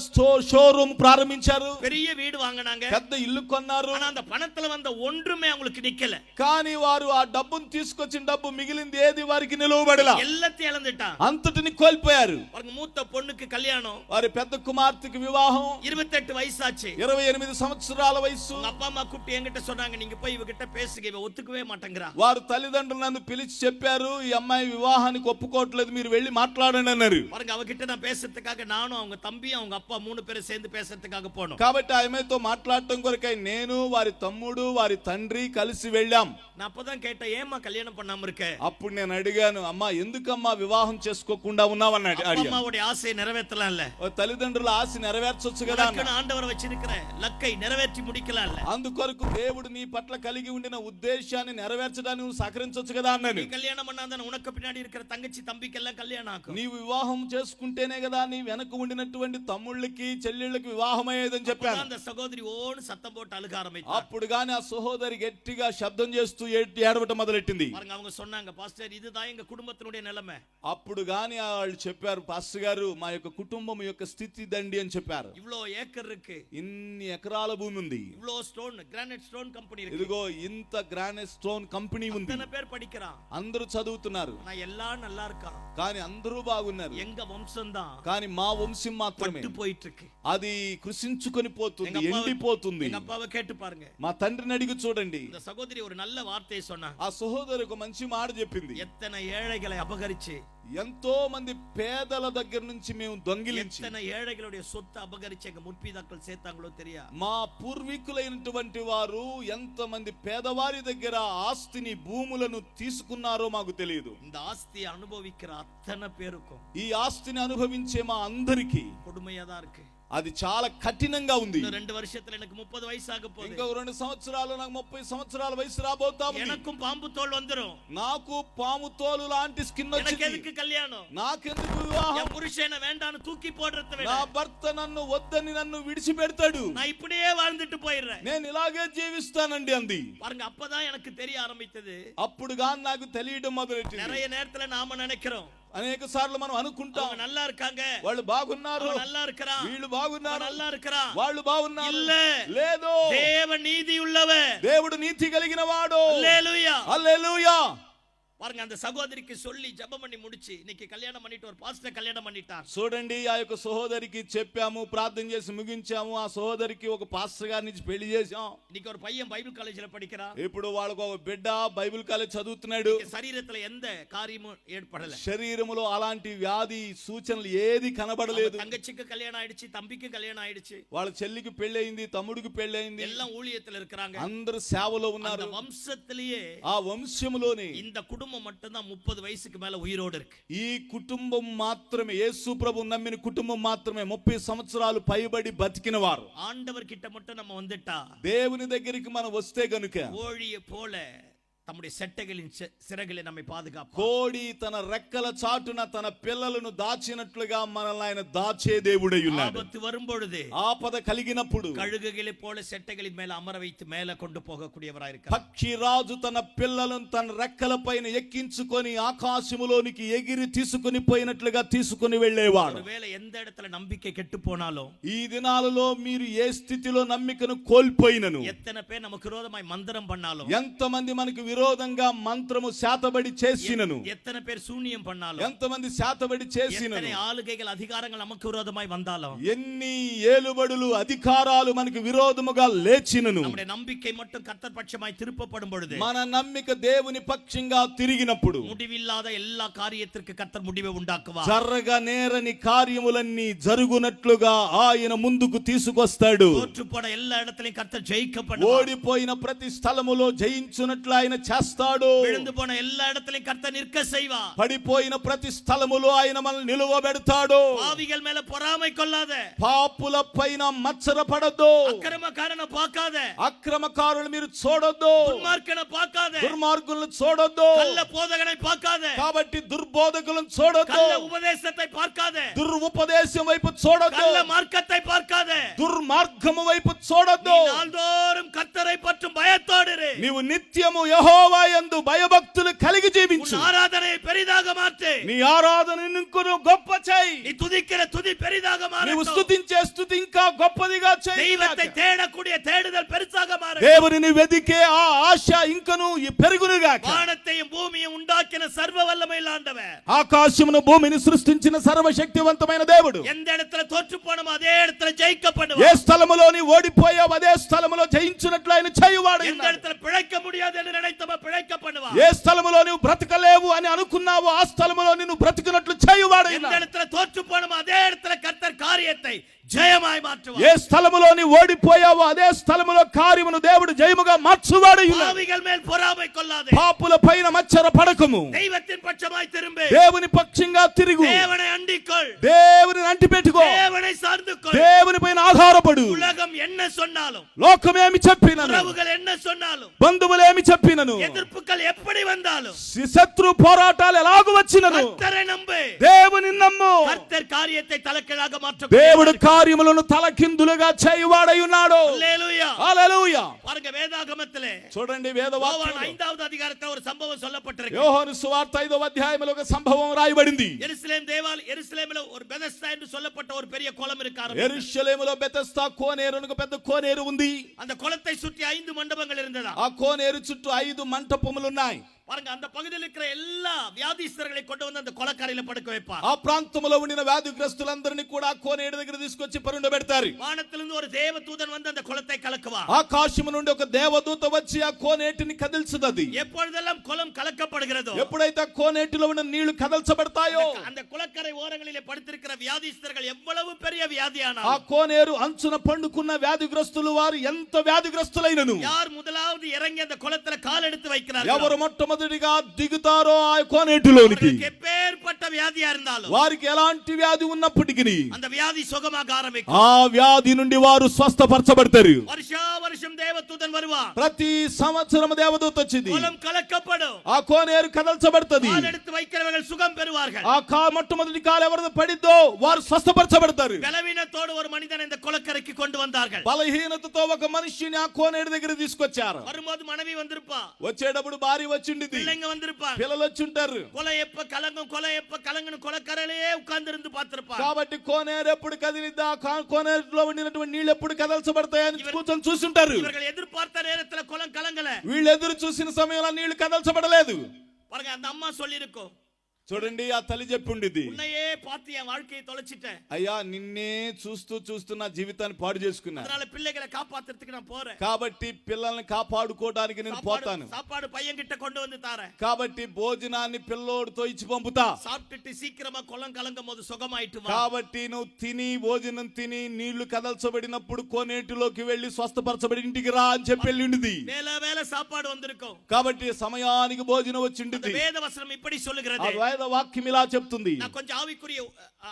షోరూమ్ ప్రారంభించారు. பெரிய வீடு வாங்குனாங்க, పెద్ద ఇల్లు కొన్నారు. ஆனா அந்த பணத்துல வந்த ஒன்றுமே அவங்களுக்கு நிக்கல. కానీ వారు ఆ డబ్బును తీసుకొచ్చిన డబ్బు మిగిలింది ఏది వారికి నిలవబడలా. எல்லாத்தையும் இழந்துட்டாங்க, అంతటిని కోల్పోయారు. பாருங்க மூத்த பொண்ணுக்கு கல்யாணம், వారి పెద్ద కుమార్తెకి వివాహం, 28 వయசாச்சு, 28 సంవత్సరాల వయసు. உங்க அப்பா அம்மா கூப்பிட்டு என்கிட்ட சொன்னாங்க, நீங்க போய் இவகிட்ட பேசுங்க, இவ ஒத்துக்கவே மாட்டேங்கிறா. వారు తల్లిదండ్రులు నన్ను పిలిచి చెప్పారు, ఈ అమ్మాయి వివాహానికి ఒప్పుకోవట్లేదు, మీరు వెళ్ళి మాట్లాడండి అన్నారు. பாருங்க அவகிட்ட நான் பேசுறதுக்காக நானும் அவங்க தம்பி அவங்க அப்பா 3 பேரும் சேர்ந்து பேசுறதுக்காக போனோம். కాబట్టి ఆమెతో మాట్లాడటం కొరకై నేను వారి తమ్ముడు వారి తండ్రి కలిసి వెళ్ళాం. நான் அப்பதான் கேட்டேன், ஏம்மா கல்யாணம் பண்ணாம இருக்க? అప్పుడు నేను అడిగాను, అమ్మా ఎందుకమ్మా వివాహం చేసుకోకుండా ఉన్నావన్నాడు. அம்மாவுடைய ஆசையை நிறைவேற்றலாம்ல, తల్లిదండ్రుల ఆశ నెరవేర్చొచ్చు కదా, ஆண்டவர் வச்சிருக்கிற లక్కై నెరవేర్చి முடிக்கலாம்ல, అందుకొరకు దేవుడు నీ పట్ల కలిగి ఉండిన ఉద్దేశాన్ని నెరవేర్చడానికి నువ్వు సహకరించొచ్చు కదా అన్నాను. కళ్యాణం பண்ணாதான் உனக்கு பின்னாடி இருக்கிற தங்கச்சி தம்பிக்கெல்லாம் கல்யாணம் ஆகும். నీవు వివాహం చేసుకుంటేనే కదా నీ వెనక ఉండినటువంటి తమ్ముళ్ళకి చెల్లెళ్ళకి వివాహం అయ్యేదని చెప్పాను. அந்த సహోదరి ఓన్ సత్తం పోட்டு అలుగ ఆరంభించారు. అప్పుడు గాని ఆ సహోదరి గట్టిగా శబ్దం చేస్తూ ఏడవటం మొదలెట్టింది. அவங்க சொன்னாங்க, பாஸ்டர் இதுதான் எங்க குடும்பத்தினுடைய நிலைமை. అప్పుడు గాని వాళ్ళు చెప్పారు, పాస్టర్ గారు మా యొక్క కుటుంబం యొక్క స్థితి దండి అని చెప్పారు. இவ்ளோ ஏக்கர் இருக்கு, ఇన్ని ఎకరాల భూమి ఉంది, இவ்ளோ స్టోన్ గ్రానైట్ స్టోన్ కంపెనీ இருக்கு, ఇదిగో ఇంత గ్రానైట్ స్టోన్ కంపెనీ ఉంది, అతన పేరు படிக்கிறான், అందరూ చదువుతున్నారు, నా ఎல்லாம் நல்லா இருக்கா, కానీ అందరూ బాగున్నారు, எங்க వంశం தான் కానీ మా వంశం మాత్రమే పట్టు పోయిட்டு இருக்கு, అది కృషించుకొని పోతుంది, ఎండిపోతుంది. எங்க అப்பாவை கேட்டு பாருங்க, మా తండ్రిని అడిగి చూడండి. இந்த சகோதரி ஒரு நல்ல வார்த்தையை சொன்னா, ఆ సహోదరి ఒక మంచి మాట చెప్పింది. எத்தனை ஏழைகளை அபகரிச்சு, ఎంతో మంది పేదల దగ్గర నుంచి మేము దొంగిలించి, எத்தனை ஏழைகளுடைய சொத்து அபகரிச்சு எங்க முற்பிதாக்கள் சேர்த்தாங்களோ தெரியா, మా పూర్వీకులైనటువంటి వారు ఎంత మంది పేదవారి దగ్గర ఆస్తిని భూములను తీసుకున్నారో మాకు తెలియదు. இந்த ஆஸ்தியை அனுபவிக்கிற அத்தனை பேருக்கும் ఈ ఆస్తిని అనుభవించే మా అందరికీ கொடுமையா தான் இருக்கு. అది చాలా కఠినంగా ఉంది. 2 வருஷத்துல எனக்கு 30 వయసు ఆగ పోகுது, ఇంకో 2 సంవత్సరాలు నాకు 30 సంవత్సరాల వయసు రాబోతా ఉంది. எனக்கும் பாம்பு தோல் வந்துரும், నాకు పాము తోలు లాంటి స్కిన్ எனக்கு వచ్చింది. எதுக்கு கல்யாணம், నాకెందుకు వివాహం, என் புருஷனை வேண்டான்னு தூக்கி போடுறத விட నా భర్త నన్ను వద్దని నన్ను విడిచిపెడతాడు, நான் இப்படியே வாழ்ந்துட்டு போயிடுறேன். నేను ఇలాగే జీవిస్తానండి అంది. பாருங்க, அப்பதான் எனக்கு தெரிய ஆரம்பித்தது, అప్పుడుగా నాకు తెలియడం మొదలెట్టింది. நிறைய நேரத்துல நாம நினைக்கிறோம், అనేక సార్లు మనం అనుకుంటాం, அவங்க நல்லா இருக்காங்க, వాళ్ళు బాగున్నారు, அவன் நல்லா இருக்கிறான், వీళ్ళు அவன் బాగున్నారు, நல்லா இருக்கிறான், వాళ్ళు బాగున్నారు. இல்ல, లేదు, தேவ நீதி உள்ளவன், దేవుడు నీతి కలిగిన వాడు. ஹல்லேலூயா. హల్లెలూయా. பாருங்க, அந்த சகோதரிக்கு சொல்லி ஜெபம் பண்ணி முடிச்சு இன்னைக்கு கல்யாணம் பண்ணிட்டு ஒரு பாஸ்டர் கல்யாணం பண்ணிட்டார். చూడండి, ఆ యొక్క సహోదరికి చెప్పాము, ప్రార్థన చేసి ముగించాము. ఆ సహోదరికి ఒక పాస్టర్ గారి నుంచి పెళ్లి చేశాం. இன்னைக்கு ஒரு பையன் பைபிள் காலேஜ்ல படிக்கிறான். ఇప్పుడు వాళ్ళకు ఒక బిడ్డ బైబిల్ కాలేజ్ చదువుతున్నాడు. శరీరத்துல எந்த காரியமும் ஏற்படல, శరీరములో అలాంటి వ్యాధి సూచనలు ఏది కనబడలేదు. தங்கச்சிக்கு கல்யாணம் ஆயிடுச்சு, தம்பிக்கு கல்யாணம் ஆயிடுச்சு, వాళ్ళ చెల్లికి పెళ్ళయింది, తమ్ముడికి పెళ్ళయింది, எல்லாம் ஊழியத்துல இருக்காங்க, అందరూ సేవలో அந்த ఉన్నారు. వంశத்திலேயே ఆ వంశములోనే இந்த குடும்பம் மட்டும் தான் 30 వయసుக்கு மேல உயிரோடு இருக்கு. ఈ కుటుంబం మాత్రమే, యేసు ప్రభు నమ్మిన కుటుంబం మాత్రమే 30 సంవత్సరాలు పైబడి బతికిన వారు. ஆண்டவர் கிட்ட மட்டும் நம்ம வந்துட்டா, దేవుని దగ్గరికి మనం వస్తే గనుక கோழியை போல தம்முடைய செட்டைகளின் சிறகுகளை நம்மை பாதுகாப்பார். కోడి తన రెక్కల చాటున తన పిల్లలను దాచినట్లుగా మనల్ని ఆయన దాచే దేవుడై ఉన్నాడు. ఆపత్తు வரும்பொழுது, ఆపద కలిగినప్పుడు కழுగుகளை போல செட்டைகளின் மேல అమర வைத்து மேல கொண்டு పోగக்கூடியவராய் இருக்கிறார். పక్షిరాజు తన పిల్లలను తన రెక్కల పైన ఎక్కించుకొని ఆకాశములోనికి ఎగిరి తీసుకొని పోయినట్లుగా తీసుకొని వెళ్ళేవాడు. ఒకవేళ எந்த இடத்துல நம்பிக்கை கெட்டு போனாலும், ఈ దినాలలో మీరు ఏ స్థితిలో నమ్మికను కోల్పోయినను, எத்தனை பேர் நமக்கு விரோதமாய் மந்திரம் பண்ணாலும், ఎంతమంది మనకు విరోధంగా మంత్రము శాతబడి చేసినను. எத்தனை பேர் சூனியம் பண்ணாலும், ఎంతమంది శాతబడి చేసినను, எத்தனை ஆளுகைகள் அதிகாரங்கள் நமக்கு விரோதமாய் வந்தாலும், ఎన్ని ఏలుబడులు అధికారాలు మనకు విరోధముగా లేచినను, நம்முடைய நம்பிக்கை மட்டும் கர்த்தர் பட்சமாய் திருப்பப்படும் பொழுது, మన నమ్మిక దేవుని పక్షంగా తిరిగినప్పుడు முடிவில்லாத எல்லா காரியத்திற்கு கர்த்தர் முடிவை உண்டாக்குவார். జరగనేరని కార్యములన్నీ జరుగునట్లుగా ఆయన ముందుకు తీసుకొస్తాడు. தோற்றுப்போன எல்லா இடத்திலும் கர்த்தர் ஜெயிக்க பண்ணுவார். ఓడిపోయిన ప్రతి స్థలములో జయించునట్లు ఆయన చేస్తాడు. விழுந்து போன எல்லா இடத்திலும் கர்த்தர் நிற்க செய்வார். పడిపోయిన ప్రతి స్థలములో ఆయన మనల్ని నిలువబెడతాడు. பாவிகள் மேல பொறாமை கொள்ளாத, పాపుల పైన మత్సరపడద్దు, అక్రమకారణ பார்க்காத, అక్రమకారులు మీరు చూడొద్దు, துன்மார்க்கனை பார்க்காத, దుర్మార్గులను చూడొద్దు, கள்ள போதகனை பார்க்காத, కాబట్టి దుర్బోధకులను చూడొద్దు, கள்ள ఉపదేశத்தை பார்க்காத, దురుపదేశం వైపు చూడొద్దు, கள்ள மார்க்கத்தை பார்க்காத, దుర్మార్గము వైపు చూడొద్దు. நாள்தோறும் கர்த்தரை பற்றும் பயத்தோடு இரு. నీవు నిత్యము యెహోవా యందు భయభక్తులు కలిగి జీవించు. உன் ஆராதனையை பெரிதாக மாற்று. నీ ఆరాధనను ఇంకొను గొప్ప చేయి. நீ துதிக்கிற துதி பெரிதாக నీవు மாறட்டும். స్తుతించే స్తుతి ఇంకా గొప్పదిగా చేయి. தெய்வத்தை தேடக்கூடிய தேடுதல் பெருசாக மாறட்டும். దేవుని వెదికే ఆ ఆశ ఇంకను పెరుగునుగాక. வானத்தையும் பூமியையும் உண்டாக்கின சர்வ வல்லமையுள்ள ஆண்டவர், ఆకాశమును భూమిని సృష్టించిన సర్వశక్తివంతమైన దేవుడు எந்த இடத்துல தோற்று போனோமோ அதே இடத்துல ஜெயிக்க பண்ணுவார். ఏ స్థలములోని ఓడిపోయావు అదే స్థలములో జయించునట్లు ఆయన చేయువాడు. எந்த இடத்துல பிழைக்க முடியாது என்று நினைத்தோமோ பிழைக்க பண்ணுவார். ఏ స్థలములో నువ్వు బ్రతకలేవు అని అనుకున్నావో ఆ స్థలములో నిన్ను బ్రతికినట్లు చేయువాడు. எந்த இடத்துல தோற்று போனோமோ அதே இடத்துல கர்த்தர் காரியத்தை జయమాయి మార్చువాడు. ఏ స్థలములోని ఓడిపోయావో అదే స్థలములో కార్యమును దేవుడు జయముగా మార్చువాడు. పాపిகள் மேல் பொறாமை கொள்ளாதே, పాపుల పైన మచ్చర పడకము, தெய்வத்தின் பட்சமாய் திரும்பு, దేవుని పక్షంగా తిరుగు, தேவனை அண்டிக்கொள், దేవుని అంటిపెట్టుకో, தேவனை சார்ந்து கொள். దేవుని పైన ఆధారపడు. உலகம் என்ன சொன்னாலும், లోకమేమి చెప్పినను, உறவுகள் என்ன சொன்னாலும், బంధువులేమి చెప్పినను, எதிர்ப்புகள் எப்படி வந்தாலும், శత్రు పోరాటాలు ఎలాగు వచ్చినను, கர்த்தரை நம்பு, దేవుని నమ్ము. கர்த்தர் காரியத்தை தலைக்கீழாக மாற்ற దేవుడు కార్యములను తలకిందులుగా చేయువాడై ఉన్నాడు. హల్లెలూయా, హల్లెలూయా. பாருங்க வேதாகமத்திலே చూడండి யோவான் వేదవాక్యంలో 5வது அதிகாரத்தில் ஒரு சம்பவம் சொல்லப்பட்டிருக்கு. యోహాను సువార్త 5వ అధ్యాయములో ఒక సంభవం రాయబడింది. எருசலேமில் ஒரு பெதஸ்தா என்று சொல்லப்பட்ட ஒரு பெரிய குளம் இருக்காரு. యెరూషలేములో బెతెస్దా కోనేరు అని ఒక పెద్ద కోనేరు ఉంది. அந்த குளத்தை சுற்றி 5 மண்டபங்கள் இருந்ததா. ఆ కోనేరు చుట్టూ 5 మంటపములు ఉన్నాయి. பாருங்க, அந்த பகுதியில் இருக்கிற எல்லா வியாதிஸ்தர்களை கொண்டு வந்து அந்த கொலக்காரியில படுக்க வைப்பார். ఆ ప్రాంతంలో ఉండిన వ్యాధిగ్రస్తులందరినీ కూడా ఆ కోనేరు దగ్గర తీసుకొచ్చి పరుండబెడతారు. வானத்திலிருந்து ஒரு தேவதூதன் வந்து அந்த குளத்தை கலக்குவார். ఆకాశము నుండి ఒక దేవదూత వచ్చి ఆ కోనేటిని కదిల్చుదది. எப்பொழுதெல்லாம் குளம் கலக்கப்படுகிறதோ, ఎప్పుడైతే ఆ కోనేటిలో ఉన్న నీళ్లు కదల్చబడతాయో, அந்த குளக்கரை ஓரங்களிலே படுத்திருக்கிற வியாதிஸ்தர்கள் எவ்வளவு பெரிய வியாதியானா, ఆ కోనేరు అంచున పండుకున్న వ్యాధిగ్రస్తులు వారు ఎంత వ్యాధిగ్రస్తులైనను, யார் முதலாவது இறங்கி அந்த குளத்துல கால் எடுத்து வைக்கிறார்கள், ఎవరు మొట్టమొదటిగా దిగుతారో ఆ కోనేటిలోనికి, எப்பேற்பட்ட வியாதியா இருந்தாலும் వారికి ఎలాంటి వ్యాధి ఉన్నప్పటికీ அந்த வியாதி சுகமாக ஆரம்பிக்கும். ఆ వ్యాధి నుండి వారు స్వస్థపరచబడతారు. வருஷா வருஷம் தேவதூதன் வருவார். ప్రతి సంవత్సరం దేవదూత వచ్చింది. குளம் கலக்கப்படும். ఆ కోనేరు కదల్చబడుతుంది. கால் எடுத்து வைக்கிறவர்கள் சுகம் பெறுவார்கள். ఆ మొట్టమొదటి కాలు ఎవరిది పడిద్దో వారు స్వస్థపరచబడతారు. బలవీనతోడు ஒரு மனிதன் இந்த குளக்கரைக்கு கொண்டு வந்தார்கள். బలహీనతతో ఒక మనిషిని ఆ కోనేరు దగ్గర తీసుకొచ్చారు. வரும்போது மனைவி வந்திருப்பா, వచ్చేటప్పుడు భార్య వచ్చింది, பிள்ளைங்க வந்திருப்பாங்க, పిల్లలు వచ్చి ఉంటారు. கொலை எப்ப கலங்கும் கொலக்கரையிலே உட்கார்ந்து இருந்து பார்த்திருப்பாங்க. కాబట్టి కోనేరు ఎప్పుడు కదిలిద్దా, కోనేరులో ఉండినటువంటి నీళ్ళు ఎప్పుడు కదల్చబడతాయని కూర్చొని చూస్తుంటారు. இவர்கள் எதிர்பார்த்த நேரத்துல குளம் கலங்கல. వీళ్ళు ఎదురు చూసిన సమయంలో నీళ్లు కదల్చబడలేదు. பாருங்க, அந்த அம்மா சொல்லிருக்கோம், చూడండి ఆ తల్లి చెప్పుండిది, உன்னையே பார்த்து என் வாழ்க்கையை தொலைச்சிட்டேன், అయ్యా నిన్నే చూస్తూ నా జీవితాన్ని పాడు చేసుకున్నా, அதனால பிள்ளைகளை காப்பாத்துறதுக்கு நான் போறேன், కాబట్టి పిల్లల్ని కాపాడుకోవడానికి నేను పోతాను, சாப்பாடு பையன் கிட்ட கொண்டு வந்து தாரேன், కాబట్టి భోజనాన్ని పిల్లోడితో ఇచ్చి పంపుతా, சாப்பிட்டுட்டு சீக்கிரமா குளம் கலங்கும் போது சுகமாயிட்டு வா, కాబట్టి నువ్వు తిని భోజనం తిని నీళ్లు కదల్చబడినప్పుడు కోనేటిలోకి వెళ్లి స్వస్థపరచబడి ఇంటికి రా అని చెప్పి వెళ్ళింది. வேலை சாப்பாடு வந்திருக்கும், కాబట్టి సమయానికి భోజనం వచ్చింది. வேத வசனம் இப்படி சொல்லுகிறது. వాక్యం ఇలా చెప్తుంది. நான் கொஞ்சம்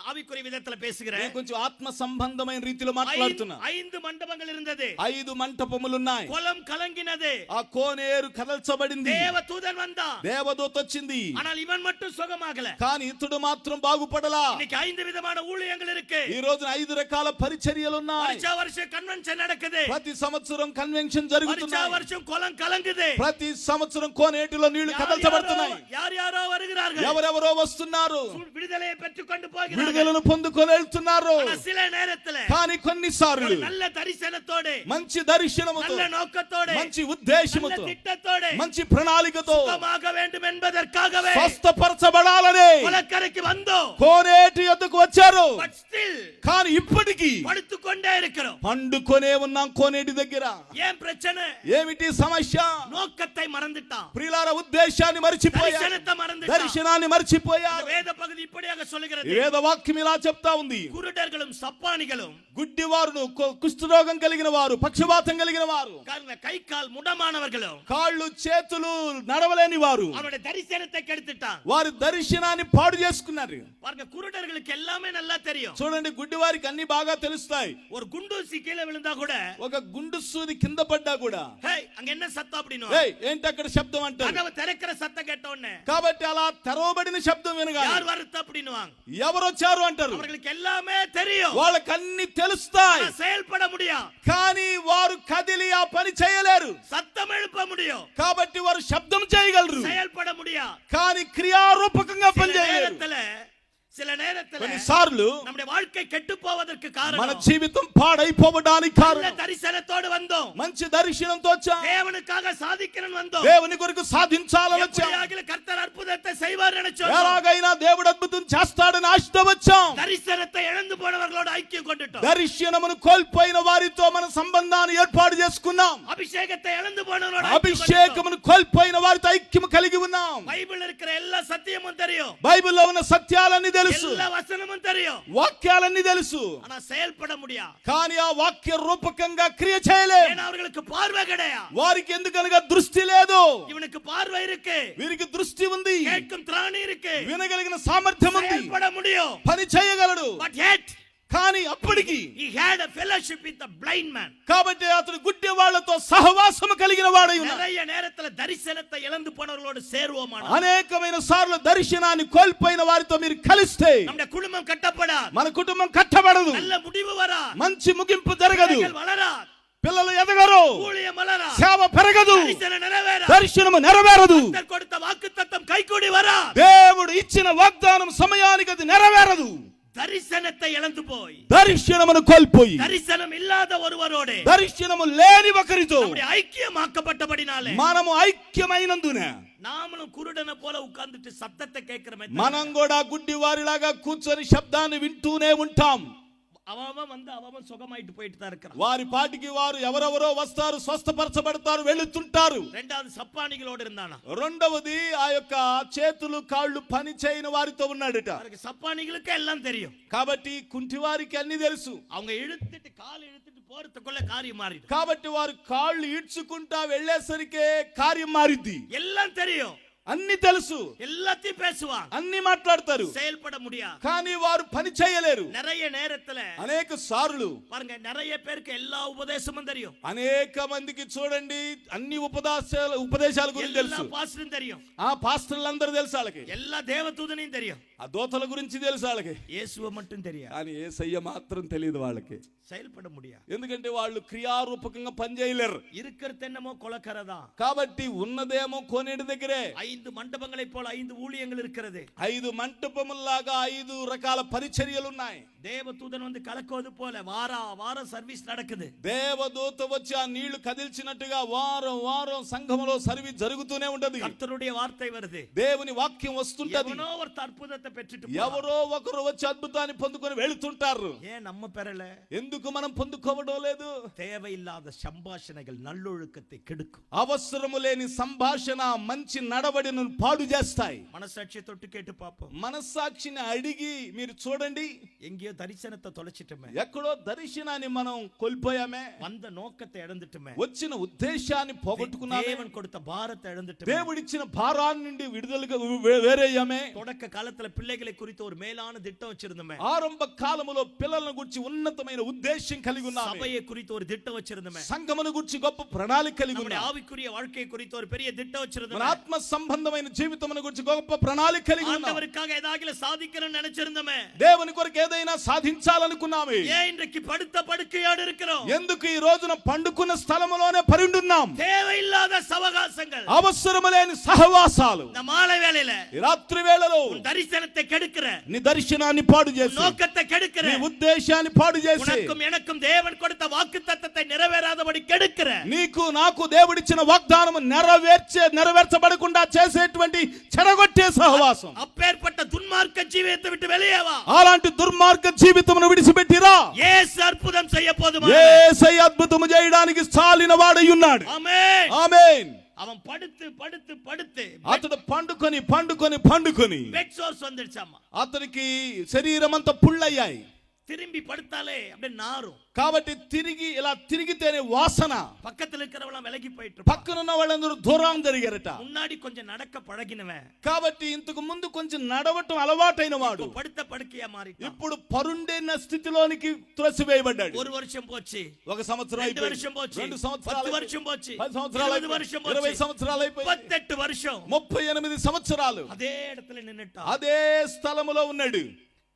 ஆவிக்குரிய விதத்துல பேசுகிறேன், నేను కొంచెం ఆత్మ సంబంధమైన రీతిలో మాట్లాడుతున్నా. 5 మండపங்கள் இருந்தது, 5 మంటపములున్నాయి. குளம் கலங்கினது, ఆ కోనేరు కదల్చబడింది. தேவதூதன் வந்தான், దేవదూత వచ్చింది. ஆனால் ఇవన్ மட்டும் సుగమాగల. కానీ ఇతడు మాత్రం బాగుపడలా. இன்னைக்கு 5 విధమైన ஊழியங்கள் இருக்கு. ఈ రోజున 5 రకాల పరిచర్యలు ఉన్నాయి. வருஷா வருஷம் కన్వెన్షన్ நடக்குது, ప్రతి సంవత్సరం కన్వెన్షన్ జరుగుతున్నాయి. வருஷா வருஷం குளம் கலங்குது, ప్రతి సంవత్సరం కోనేటిలో నీళ్లు కదల్చబడుతున్నాయి. யாரో வருகிறார்கள், ఎవరెవరో వస్తున్నారు, విడుదలயை పెట్టుకొண்டு పోகிறார்கள், విడుదలను పొందుకొని వెళ్తున్నారు. சில நேரத்துல కానీ కొన్నిసార్లు நல்ல దర్శనతోడే, మంచి దర్శనముతో, நல்ல నోకతోడే, మంచి ఉద్దేశముతో, తిట్టతోడే திட்டத்தோட మంచి ప్రణాళికతో சுகமாக வேண்டும் என்பதற்காகவே స్వస్థపరచబడాలని கொலக்கரைக்கு வந்தோம். కోనేటి యొద్దకు వచ్చారు. But still కానీ ఇప్పటికీ పడుతుకొండే இருக்கிறோம். పండుకొనే ఉన్నాం కోనేటి దగ్గర. ఏం ప్రశ్న? ఏమిటి సమస్య? నోకத்தை మறந்துட்டான். ప్రియులారా, ఉద్దేశాన్ని మర్చిపోయారు, దర్శనத்தை మறந்துட்டான். దర్శనాన్ని మర్చిపోయారు. వేద పగది ఇప్పటిగా சொல்லுகிறது. వేద వాక్యం ఇలా చెప్తా ఉంది. కురుడர்களும் సప్పానిகளும் గుడ్డివారు, కుష్ఠరోగం కలిగిన వారు, పక్షవాతం కలిగిన వారు, కై కాల్ ముడమానవర్களும், కాళ్ళు చేతులు నడవలేని వారు அவருடைய தரிசனத்தை கெடுத்துட்டான். వారి దర్శనాన్ని పాడు చేసుకున్నారు. பாருங்க, குருடர்களுக்கு எல்லாமே நல்லா தெரியும். చూడండి, గుడ్డివారికి అన్ని బాగా తెలుస్తాయి. ஒரு குண்டூசி கீழே விழுந்தா கூட, ఒక గుండు సూది కింద పడ్డా కూడా, హే అங்க என்ன సత్తం அப்படினோ, ఏయ్ ఏంటి అక్కడ శబ్దం అంటారు. కదవ తెరకర సత్తం కేட்ட ఉடனே, కాబట్టి అలా తెరవబడిన శబ్దం వినగానే யார் வரது அப்படினுவாங்க. ఎవరు వచ్చారు అంటారు. அவங்களுக்கு எல்லாமே தெரியும். వాళ్ళకి అన్ని తెలుస్తాయి. செயல்பட முடியும். కానీ వారు కదిలి ఆ పని చేయలేరు. சத்தம் எழுப்ப முடியும். కాబట్టి వారు శబ్దం చేయగలరు, செயல்பட முடியும். కానీ క్రియారూపకంగా పని చేయలేరు. சில நேரத்துல కొన్నిసార్లు நம்முடைய வாழ்க்கை கெட்டு போவதற்கு காரணம், మన జీవితం పాడైపోవడానికి కారణం, దర్శనతోడు వందోం, మంచి దర్శనంతో వచ్చాం, దేవునికాக సాధించను వందోం, దేవుని కొరకు సాధించాలని వచ్చాం, எப்படியாகிலும் கர்த்தர் அற்புதத்தை செய்வார் நினைச்சோம், ఎలాగైనా దేవుడు అద్భుతం చేస్తాడని ఆశతో వచ్చాం. దర్శనத்தை இழந்து పోనవర్களோடு ఐక్యం கொண்டுட்டோம். దర్శనమును కోల్పోయిన వారితో మన సంబంధాన్ని ఏర్పాటు చేసుకున్నాం. అభిషేకத்தை ఇழந்து పోనవర్களோடு అభిషేకమును కోల్పోయిన వారితో ఐక్యం కలిగి ఉన్నాం. బైబిల్ இருக்கிற எல்லா సత్యமும் தெரியும். బైబిల్లో ఉన్న సత్యాలన్నీ తెలుసు, எல்லா వచనமும் தெரியும், వాక్యాలన్నీ తెలుసు. ஆனா செயல்பட முடியாது. కానీ ఆ వాక్య రూపకంగా క్రియ చేయలేం. ஏன்னா அவர்களுக்கு பார்வை கிடையாது. వారికి ఎందుకనగా దృష్టి లేదు. இவனுக்கு பார்வை இருக்கு, వీరికి దృష్టి ఉంది, கேட்கும் திராணி இருக்கு, వినగలిగిన సామర్థ్యం ఉంది, செயல்பட முடியும், పని చేయగలడు. but yet కానీ అప్పటికి he had a fellowship with the blind man. కాబట్టి అతడు గుడ్డి వాళ్ళతో సహవాసము కలిగిన వాడై ఉన్నాడు. நிறைய நேரத்துல தரிசனத்தை இழந்து போனவர்களோடு சேருவோமானா, అనేకమైన సార్లు దర్శనాన్ని కోల్పోయిన వారితో మీరు కలిస్తే நம்முடைய குடும்பம் கட்டப்படாது, మన కుటుంబం కట్టబడదు, நல்ல முடிவு வரா, మంచి ముగింపు జరగదు, వలరా, పిల్లలు ఎదగరు, ஊழியம் వలరా, సేవ పెరగదు, దర్శనం నెరవేరా, దర్శనము నెరవేరదు, కర్తర్ கொடுத்த వాగ్దానం కైకూడి வரா, దేవుడు ఇచ్చిన వాగ్దానం సమయానికి అది నెరవేరదు. దర్శనத்தை இழந்து போய், దర్శనమును కోల్పోయి, దర్శనం ఇల్లాద ఒరువరోడే, దర్శనము లేని ఒకరితో ఐక్యమాக்கப்பட்டబడినాలే, మనము ఐక్యమైనందున நாமளும் குருடனை போல உட்கார்ந்துட்டு சத்தத்தை கேட்கிறோமே, మనం కూడా గుడ్డి వారిలాగా కూర్చొని శబ్దాన్ని వింటూనే ఉంటాం. அவன் வந்து அவன் சுகமாயிட்டு போயிட்டு தான் இருக்கிறான். వారి పాటికి వారు ఎవరెవరో వస్తారు, స్వస్థపరచబడతారు, వెళుతుంటారు. రెండవది సప్పానిகளோடு இருந்தானா, రెండవది ఆ యొక్క చేతులు కాళ్ళు పని చేయని వారితో ఉన్నాడట. సప్పానిகளுக்கு எல்லாம் தெரியும். కాబట్టి కుంటి వారికి అన్ని తెలుసు. அவங்க இழுத்துட்டு கால் இழுத்துட்டு போறதுக்குள்ள காரியம் மாறிடும். కాబట్టి వారు కాళ్ళు ఈడ్చుకుంటా వెళ్ళేసరికే కార్యం మారిద్ది. எல்லாம் தெரியும், అన్ని తెలుసు, எல்லாத்தையும் பேசுவாங்க, అన్ని మాట్లాడతారు, செயல்பட முடியாது. కానీ వారు పని చేయలేరు. நிறைய நேரத்துல అనేక సార్లు பாருங்க, நிறைய பேருக்கு எல்லா உபதேசமும் தெரியும், అనేక మందికి చూడండి అన్ని ఉపదేశాల గురించి எல்லா తెలుసు. பாஸ்டரும் தெரியும், ఆ పాస్టర్లందరూ తెలుసు వాళ్ళకి, எல்லா தேவதூதனையும் தெரியும், ఆ దోతల గురించి తెలుసు వాళ్ళకి, இயேசுவை மட்டும் தெரியாது. కానీ యేసయ్య మాత్రం తెలియదు వాళ్ళకి. செயல்பட முடியாது, ఎందుకంటే వాళ్ళు క్రియారూపకంగా పని చేయలేరు. இருக்கிறது என்னமோ கொலக்கரதா. కాబట్టి ఉన్నదేమో కోనేటి దగ్గరే. 5 మండపங்களை போல 5 ஊழியங்கள் இருக்கிறது. 5 మంటపముల్లాగా 5 రకాల పరిచర్యలు ఉన్నాయి. దేవదూతను வந்து కలకోదు పోల వారం సర్వీస్ నడకుது. దేవదూత వచ్చి ఆ నీళ్లు కదిల్చినట్టుగా వారం సంఘములో సర్వీస్ జరుగుతూనే ఉంటది. కర్తరుடைய వార్త வருது, దేవుని వాక్యం వస్తుంటది. ఎవరో ఒక అద్భుతத்தை పెట్టుட்டு ఎవరో ఒకరు వచ్చి అద్భుతాన్ని పొందుకొని వెళుతుంటారు. நம்ம பெறல, ఎందుకు మనం పొందుకోవడం లేదు? தேவையில்லாத సంభాషణகள் நல்லொழுக்கத்தை கெடுக்கும். అవసరము లేని సంభాషణ మంచి నడవడిని పాడు చేస్తాయి. మనసాక్షి తొట్టు కేటు పాపం, మనస్సాక్షిని అడిగి మీరు చూడండి, எங்கேயோ தரிசனத்தை தொலைச்சிட்டோமே, ఎక్కడో దర్శనాన్ని మనం కోల్పోయామే, வந்த நோக்கத்தை இழந்துட்டோமே, వచ్చిన ఉద్దేశాన్ని పోగొట్టుకున్నామే, தேவன் கொடுத்த பாரத்தை இழந்துட்டோமே, దేవుడిచ్చిన భారాన్ని నుండి విడుదలగా వేరేయ్యామే. தொடக்க காலத்துல பிள்ளைகளை குறித்து ஒரு மேலான திட்டம் வச்சிருந்தோமே, ఆరంభ కాలములో పిల్లలను గురించి ఉన్నతమైన ఉద్దేశం కలిగి ఉన్నామే, సభயை குறித்து ஒரு திட்டம் வச்சிருந்தோமே, సంఘమును గురించి గొప్ప ప్రణాళిక కలిగి நம்முடைய ఉన్నామే, ஆவிக்குரிய வாழ்க்கையை குறித்து ஒரு பெரிய திட்டம் మన வச்சிருந்தோமே, ఆత్మ సంబంధమైన జీవితమును గురించి గొప్ప ప్రణాళిక కలిగి ఉన్నాం. ஆண்டவருக்காக ஏதாவது சாதிக்கணும்னு நினைச்சிருந்தோமே, దేవుని కొరకు ఏదైనా సాధించాలనుకున్నామే, ஏன் இன்றைக்கு படுத்த படுக்கையோடு இருக்கிறோம்? ఎందుకు ఈ రోజున పండుకున్న స్థలములోనే పరుండున్నాం? தேவையில்லாத சவகாசங்கள், అవసరము లేని సహవాసాలు, இந்த மாலை வேளையில ఈ రాత్రి వేళలో தரிசனத்தை கெடுக்கிற, నీ దర్శనాన్ని పాడు చేసి, நோக்கத்தை கெடுக்கிற, నీ ఉద్దేశాన్ని పాడు చేసి, உனக்கும் எனக்கும் தேவன் கொடுத்த வாக்குத்தத்தத்தை நிறைவேறாதபடி கெடுக்கிற, నీకు నాకు దేవుడిచ్చిన వాగ్దానం నెరవేర్చబడకుండా చేసేటువంటి చెడగొట్టే సహవాసం, அப்பேற்பட்ட துன்மார்க்க ஜீவியத்தை விட்டு வெளியே வா. అలాంటి దుర్మార్గ జీవితమును విడిచిపెట్టిరా. యేసు అద్భుతం చేయబోదు. యేసయ్య అద్భుతము చేయడానికి చాలిన వాడై ఉన్నాడు. ఆమేన్, ఆమేన్. அவன் படுத்து படுத்து படுத்து అతడు పండుకొని బెడ్ సోర్స్ வந்துருச்சாமா. అతనికి శరీరం అంతా పుళ్ళయ్యాయి. திரும்பி படுத்தாலே அப்படியே நாரும். కాబట్టి ఇలా తిరిగితేనే వాసన. பக்கத்துல இருக்கிறவங்க விலகி போயிட்டு, పక్కనున్న వాళ్ళందరూ దూరం జరిగారట. முன்னாடி கொஞ்சம் நடக்க பழగినவன், కాబట్టి ఇంతకు ముందు కొంచెం నడవటం అలవాటైన వాడు పడుத்த పడుకయా మారిட்டான். ఇప్పుడు పరుండిన స్థితిలోనికి త్రోసివేయబడ్డాడు. ஒரு வருஷம் போச்சு, ఒక సంవత్సరం 2 வருஷం పోச்சு, 2 సంవత్సరాలు, 10 வருஷం పోச்சு, 10 సంవత్సరాలు, 20 வருஷం పోச்சு, 20 సంవత్సరాలు అయిపోయి, 38 வருஷం, 38 సంవత్సరాలు அதே இடத்துல நின்னுட்டான். అదే స్థలములో ఉన్నాడు.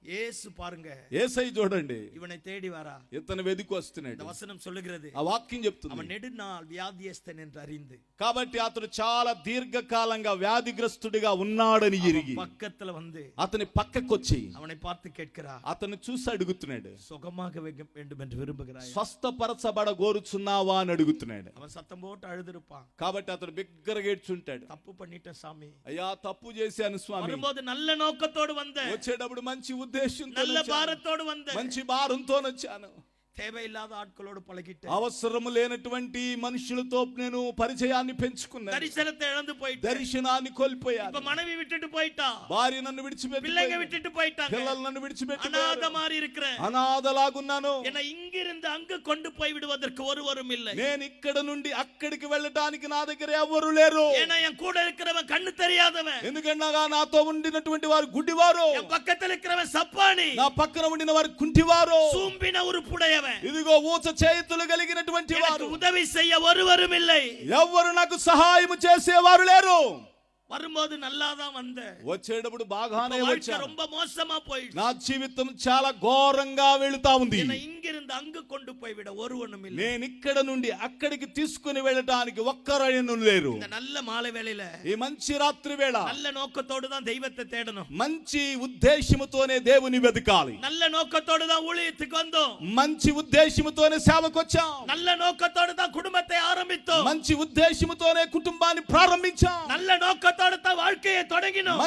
యేసు பாருங்க, యేసయ్య చూడండి, இவனை தேடி வரா. ఇతను వెదికి వస్తున్నాడు. இந்த வசனம் சொல்லுகிறது, ఆ వాక్యం చెప్తుంది, அவன் நெடுநாள் வியாதியஸ்தன் என்று அறிந்து. కాబట్టి అతను చాలా దీర్ఘకాలంగా వ్యాధిగ్రస్తుడిగా ఉన్నాడని ఎరిగి పక్కத்துல வந்து అతని పక్కకొచ్చి அவனை பார்த்து கேட்கிறா, అతను చూసి అడుగుతున్నాడు, சுகமாக வேண்டும் என்று விரும்புகிறாய்? స్వస్థపరచబడ గోరుచున్నావా అని అడుగుతున్నాడు. அவன் சத்தம் போட்டு அழுதுருப்பான். కాబట్టి అతను బిగ్గరగా ఏడ్చుంటాడు. తప్పు பண்ணிட்ட சாமி, అయ్యా తప్పు చేశాను స్వామి. வரும்போது நல்ல நோக்கத்தோடு வந்த, వచ్చేటప్పుడు మంచి ఉద్దేశంతో நல்ல பாரத்தோடு வந்த, మంచి భారంతో వచ్చాను. தேவையில்லாத ஆட்களோடு பழகிட்டு, అవసరము లేనటువంటి మనుషులతో నేను పరిచయాన్ని పెంచుకున్నాను. దర్శనத்தை இழந்து போயிட்டு, దర్శనాన్ని కోల్పోయాను. இப்ப மனைவி விட்டுட்டு போயிட்டா, భార్య నన్ను విడిచిపెట్టి, பிள்ளைங்க விட்டுட்டு போயிட்டாங்க, పిల్లలు నన్ను విడిచిపెట్టి, அநாத மாதிரி இருக்கிறேன், అనాథలాగున్నాను. என்னை இங்கிருந்து அங்கு கொண்டு போய் விடுவதற்கு ஒருவரும் இல்லை. నేను ఇక్కడ నుండి అక్కడికి వెళ్ళడానికి నా దగ్గర ఎవరు లేరు. ஏன்னா என் கூட இருக்கிறவன் கண்ணு தெரியாதவன், ఎందుకనగా నాతో ఉండినటువంటి వారు గుడ్డివారు, என் పక్కத்துல இருக்கிறவன் సప్పాని, నా పక్కన ఉండిన వారు కుంటివారు, சூம்பின உருப்புடையவன், ఇదిగో ఊచ చేతులు కలిగినటువంటి వారు, எனக்கு உதவி செய்ய ஒருவரும் இல்லை. ఎవరు నాకు సహాయం చేసేవారు లేరు. வரும்போது நல்லாதான் வந்த, వచ్చేటప్పుడు బాగానే వచ్చాను. ரொம்ப மோசமா போயிடுச்சு. నా జీవితం చాలా ఘోరంగా వెళుతా ఉంది. என்னை இங்கிருந்து அங்கு கொண்டு போய் விட ஒருவனும் இல்லை. నేను ఇక్కడ నుండి అక్కడికి తీసుకుని వెళ్ళడానికి ఒక్కరైనా లేరు. இந்த நல்ல மாலை வேளையில, ఈ మంచి రాత్రి వేళ நல்ல நோக்கத்தோடு தான் தெய்வத்தை தேடணும். మంచి ఉద్దేశముతోనే దేవుని వెతకాలి. நல்ல நோக்கத்தோடு தான் ஊழியத்துக்கு வந்தோம். మంచి ఉద్దేశముతోనే సేవకు వచ్చాం. நல்ல నోకతోడు தான் కుటుంబத்தை ఆరంభించాం. మంచి ఉద్దేశముతోనే కుటుంబాన్ని ప్రారంభించాం. நல்ல నోకతోడు தான் வாழ்க்கையை தொடங்கினோம்.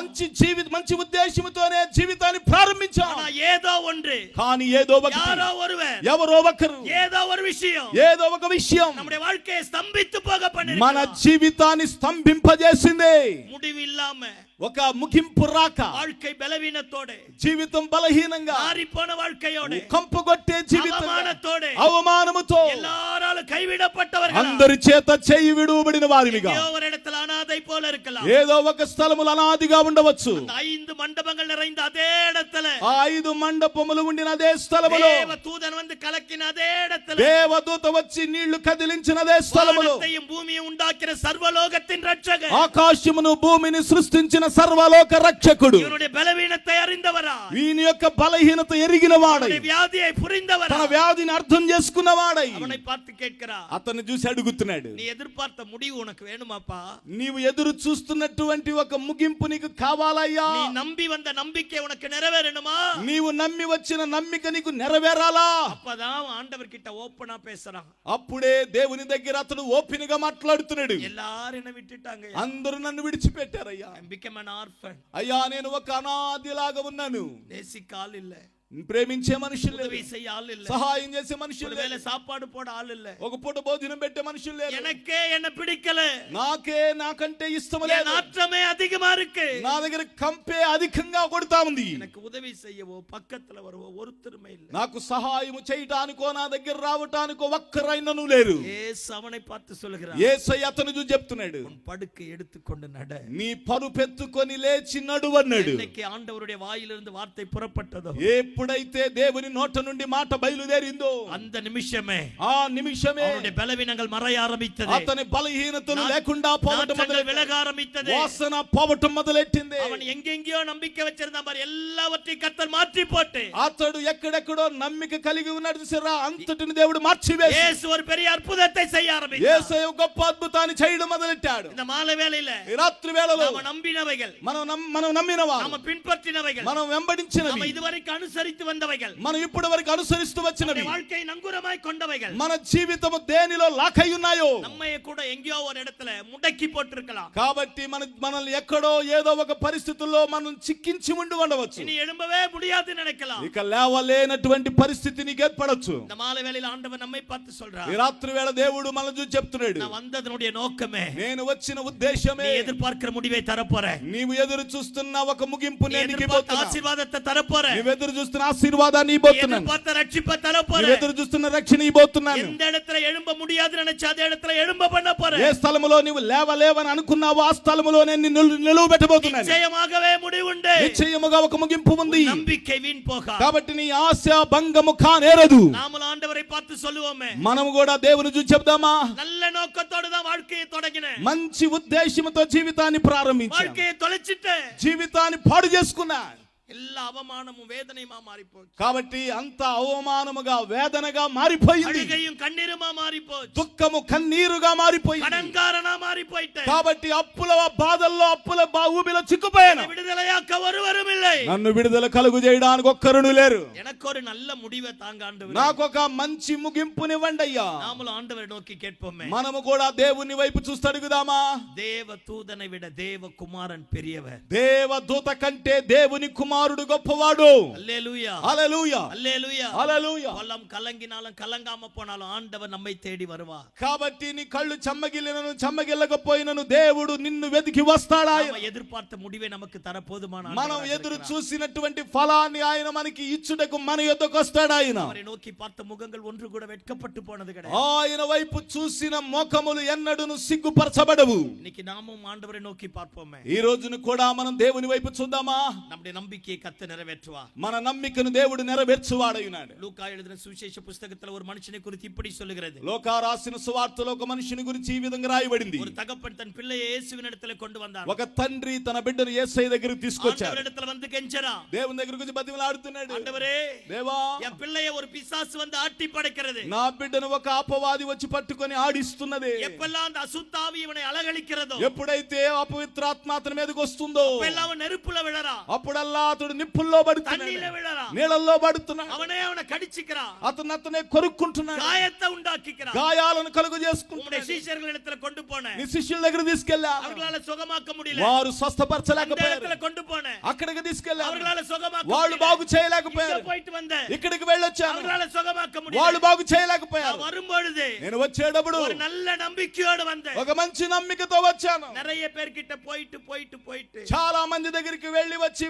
మంచి ఉద్దేశముతోనే జీవితాన్ని ప్రారంభించాం. ஆனா ஏதோ ஒன்று, కానీ ఏదో ఒకటి, யாரో ஒருவர், ఎవరో ఒకరు, ఏదో ஒரு விஷயம், ఏదో ఒక విషయం நம்முடைய வாழ்க்கையை ஸ்தம்பித்து போக మన பண்ணிருக்கிறார். జీవితాన్ని స్తంభింపజేసింది. முடிவு ఇల్లామ, ఒక ముగింపు రాక, வாழ்க்கை బలహీనతోడ, జీవితం బలహీనంగా, మారిపోన வாழ்க்கையோட, కంపుగొట్టే జీవితం, అవమానతోడ, అవమానముతో, எல்லாராலும் கைவிடப்பட்டவர்கள், అందరి చేత చేయి విడువబడిన వారిగా, ஏதோ ஒரு இடத்துல அனாதை போல இருக்கலாம், ఏదో ఒక స్థలములో అనాదిగా ఉండవచ్చు. 5 మండపங்கள் நிறைந்த அதே இடத்துல, ఆ 5 మండపములు ఉండిన అదే స్థలములో, தேவதூதன் வந்து கலக்கின அதே இடத்துல, దేవదూత వచ్చి నీళ్లు కదిలించిన అదే స్థలములో, வானத்தையும் பூமியையும் உண்டாக்கின சர்வலோகத்தின் ரட்சகர், ఆకాశమును భూమిని సృష్టించిన సర్వలోక రక్షకుడు, இவனுடைய பலவீனத்தை அறிந்தவரா, వీని యొక్క బలహీనత ఎరిగిన వాడై, வியாதியை புரிந்தவரா, తన వ్యాధిని అర్థం చేసుకున్న వాడై அவனை பார்த்து கேட்கிறார், అతన్ని చూసి అడుగుతున్నాడు, நீ எதிர்பார்த்த முடிவு உனக்கு வேணுமாப்பா? నీవు ఎదురు చూస్తున్నటువంటి ఒక ముగింపు నీకు కావాలయ్యా? நீ நம்பி வந்த நம்பிக்கை உனக்கு நிறைவேறணுமா? నీవు నమ్మి వచ్చిన నమ్మిక నీకు నెరవేరాలా? அப்பதான் ஆண்டவர் கிட்ட ஓப்பனா பேசுறான். అప్పుడే దేవుని దగ్గర అతడు ఓపెన్ గా మాట్లాడుతున్నాడు. எல்லாரும் என்ன விட்டுட்டாங்க, అందరూ నన్ను విడిచిపెట్టారయ్యా. I became an orphan. అయ్యా నేను ఒక అనాథిలాగా ఉన్నాను. நேசிக்க ஆள் இல்ல, ప్రేమించే మనుషులు உதவி లేరు, செய்ய ஆள் இல்ல, సహాయం చేసే మనుషులు ஒருவேளை లేరు, சாப்பாடு போட ஆள் இல்ல, ఒక పూట భోజనం పెట్టే మనుషులు లేరు. எனக்கே என்ன பிடிக்கல, నాకంటే ఇష్టం என் లేదు, நாற்றமே அதிகமா இருக்கு, నా దగ్గర కంపే అధికంగా కొడతా ఉంది, எனக்கு ఉదவி செய்யவோ பக்கத்துல வரவோ ஒருத்தருமே இல்ல, నాకు సహాయం చేయటానికో నా దగ్గర రావటానికో ఒక్కరైనను లేరు. இயேசு அவனை பார்த்து சொல்கிறார், యేసయ్య అతను చూసి చెప్తున్నాడు, உன் படுக்கை எடுத்துக்கொண்டு நட. నీ పరుపెత్తుకొని లేచి నడువన్నాడు. இன்னைக்கு ஆண்டவருடைய வாயிலிருந்து வார்த்தை புறப்பட்டதோ, ఎప్పుడు ఎప్పుడైతే దేవుని నోట నుండి మాట బయలుదేరిందో அந்த நிமிஷமே ఆ నిమిషమే அவனுடைய பலவீனங்கள் மறைய ஆரம்பித்தது. అతని బలహీనతలు లేకుండా పోవటం நாற்றங்கள் விலக ஆரம்பித்தது. వాసన పోవటం మొదలెట్టింది. அவன் எங்கெங்கயோ நம்பிக்கை வச்சிருந்த மாதிரி எல்லாவற்றையும் கர்த்தர் மாற்றி போட்டு అతడు ఎక్కడెక్కడో నమ్మిక కలిగి ఉన్నాడు చూసారా, అంతటిని దేవుడు మార్చివేసి యేసు ஒரு பெரிய అద్భుతத்தை செய்ய ஆரம்பித்தார். యేసు గొప్ప అద్భుతాన్ని చేయడం మొదలెట్టాడు. இந்த மாலை வேளையில ఈ రాత్రి వేళలో நாம நம்பினவைகள், మనం నమ్మినవా, நாம பின்பற்றினவைகள், మనం వెంబడించినవి, நாம இதுவரைக்கும் అనుసరిத்து வந்தவைகள், మనం ఇప్పటి వరకు అనుసరిస్తూ వచ్చినవి, வாழ்க்கை நங்கூரமாய் கொண்டவைகள், మన జీవితము దేనిలో లాకై ఉన్నాయో நம்மைய கூட எங்கேயோ ஒரு இடத்துல ముడకి போட்டிருக்கலாம். కాబట్టి మనల్ని ఎక్కడో ఏదో ఒక పరిస్థితుల్లో మనం చిక్కించి ఉండి ఉండవచ్చు. இனி எழும்பவே முடியாதுன்னு நினைக்கலாம். ఇక లేవలేనటువంటి పరిస్థితి నీకు ఏర్పడొచ్చు. இந்த மாலை வேளையில ஆண்டவர் நம்மை பார்த்து சொல்றார், ఈ రాత్రి వేళ దేవుడు మనల్ని చూసి చెప్తున్నాడు, நான் வந்ததனுடைய நோக்கமே, నేను వచ్చిన ఉద్దేశమే, நீ எதிர்பார்க்கிற முடிவை தரப்போறேன், నీవు ఎదురు చూస్తున్న ఒక ముగింపు నేను నీకు எதிர்பார்த்த ఇవ్వబోతున్నా. ఆశీర్వాదத்தை தரப்போறேன், నీవు ఎదురు చూస్తున్న ఆశీర్వాదాన్ని ఇవ్వబోతున్నాను. எதிர்பார்த்த రక్షిப்பை నీవు தரப்போறேன், ఎదురు చూస్తున్న రక్షణ ఇవ్వబోతున్నాను. எந்த இடத்துல எழும்ப முடியாதுன்னு நினைச்சா அதே இடத்துல எழும்ப பண்ண போறேன். ఏ స్థలములో నీవు లేవలేవని అనుకున్నావో ఆ స్థలములో నేను నిన్ను నిలువబెట్టబోతున్నాను. నిశ్చయమాగవే முடிவுண்டு, నిశ్చయముగా ఒక ముగింపు ఉంది. நம்பிக்கை வீண் போக. కాబట్టి నీ ఆశ భంగము కానేరదు. நாம ஆண்டவரை பார்த்து சொல்லுவோமே, మనము కూడా దేవుని చూసి చెప్దామా, நல்ல நோக்கத்தோடு தான் வாழ்க்கையை தொடங்கினேன், మంచి ఉద్దేశంతో జీవితాన్ని ప్రారంభించా, வாழ்க்கையை தொலைச்சிட்டேன், జీవితాన్ని పాడు చేసుకున్నా, எல்லா அவமானமும் வேதனையுமா மாறிப்போச்சு, కాబట్టి అంత అవమానముగా వేదనగా మారిపోయింది, அழுகையும் கண்ணீருமா மாறிப்போச்சு, దుఃఖము కన్నీరుగా మారిపోయింది, கடன்காரனா மாறி போயிட்டேன், కాబట్టి అప్పుల బాధల్లో అప్పుల ఊబిలో చిక్కుపోయాను. விடுதலையாக்க ஒருவரும் இல்லை, నన్ను విడుదల కలుగు చేయడానికి ఒక్కరును లేరు. எனக்கு ஒரு நல்ல முடிவை தாங்க ஆண்டவரே, నాకు ఒక మంచి ముగింపునివ్వండి అయ్యా. நாமளும் ஆண்டவரை நோக்கி கேட்போமே, మనము కూడా దేవుని వైపు చూస్తూ అడుగుదామా. தேவ தூதனை விட தேவ குமாரன் பெரியவர், దేవదూత కంటే దేవుని కుమారుడు గొప్పవాడు. அல்லேலூயா హల్లెలూయా அல்லேலூயா. హల్లెలూయా. పొలం కలంగినాலும் కలంగామ పోనాலும் ఆండవర్ నమ్మై తేడి வருவார். కాబట్టి నీ కళ్ళు చెమ్మగిల్లినను చెమ్మగిల్లకపోయినను దేవుడు నిన్ను వెతికి వస్తాడు. ఆయన ఎదుర్పార్త முடிவை நமக்கு తర పోదుమాన మనం ఎదురు చూసినటువంటి ఫలాన్ని ఆయన మనకి ఇచ్చుటకు మన యొద్దకు వస్తాడు. ఆయన அவரை நோக்கி பார்த்த முகங்கள் ஒன்று கூட வெட்கப்பட்டு போனது கிடையாது. ఆయన వైపు చూసిన ముఖములు ఎన్నడూను సిగ్గుపరచబడవు. இன்னைக்கு நாமும் ஆண்டவரை நோக்கி பார்ப்போமே, ఈ రోజును కూడా మనం దేవుని వైపు చూద్దామా. நம்முடைய நம்பிக்கையை கர்த்தர் நிறைவேற்றுவார். మన నమ్మికను దేవుడు నెరవేర్చువాడైనాడు. லூக்கா எழுதின சுவிசேஷ புத்தகத்துல ஒரு మనిషిని గురించి இப்படி சொல்லுகிறது, లోకా రాసిన సువార్తలో ఒక మనిషిని గురించి ఈ విధంగా రాయబడింది. ஒரு தகப்பன் தன் பிள்ளையை இயேசுவினிடத்துல கொண்டு வந்தான். ఒక తండ్రి తన బిడ్డను యేసయ్య దగ్గరికి తీసుకొచ్చాడు. ஆண்டவரிடத்துல வந்து கெஞ்சரா, దేవుని దగ్గరికి వచ్చి బతిమలాడుతున్నాడు. ஆண்டவரே, దేవా, என் பிள்ளையை ஒரு பிசாசு வந்து ஆட்டி படைக்கிறது, నా బిడ్డను ఒక అపవాది వచ్చి పట్టుకొని ఆడిస్తున్నది. எப்பெல்லாம் அந்த அசுத்தாவி இவனை அலகழிக்கிறதோ, ఎప్పుడైతే అపవిత్రాత్మ అతని మీదకి వస్తుందో அப்பெல்லாம் அவன் நெருப்புல விழறா, అప్పుడల్లా అతడు నిప్పుల్లో పడుతున్నాడు, தண்ணியில விழறா, నీళ్ళల్లో పడుతున్నాడు. அவனை கடிச்சுக்கிறான், అతనే కొరుక్కుంటున్నాడు, காயத்தை உண்டாக்கிக்கிறான். గాయాలను కలుగు உம்முடைய చేసుకుంటున్నాడు. சீஷர்களிடத்துல கொண்டு போனேன், నీ శిష్యుల దగ్గర తీసుకెళ్ళా, அவர்களால சுகமாக்க முடியல. వారు அந்த స్వస్థపరచలేకపోయారు. இடத்துல கொண்டு போனேன், అక్కడికి తీసుకెళ్ళా, அவர்களால சுகமாக்க వాళ్ళు முடியல. బాగు இங்க చేయలేకపోయారు. போயிட்டு வந்தேன், ఇక్కడికి వెళ్ళొచ్చాను, அவர்களால சுகமாக்க వాళ్ళు முடியல. బాగు చేయలేకపోయారు. நான் வரும்பொழுது నేను వచ్చేటప్పుడు ஒரு நல்ல நம்பிக்கையோடு வந்தேன். ఒక మంచి నమ్మికతో వచ్చాను. நிறைய பேர்கிட்ட போயிட்டு போயிட்டு போயிட்டு చాలా మంది దగ్గరికి వెళ్ళి వచ్చి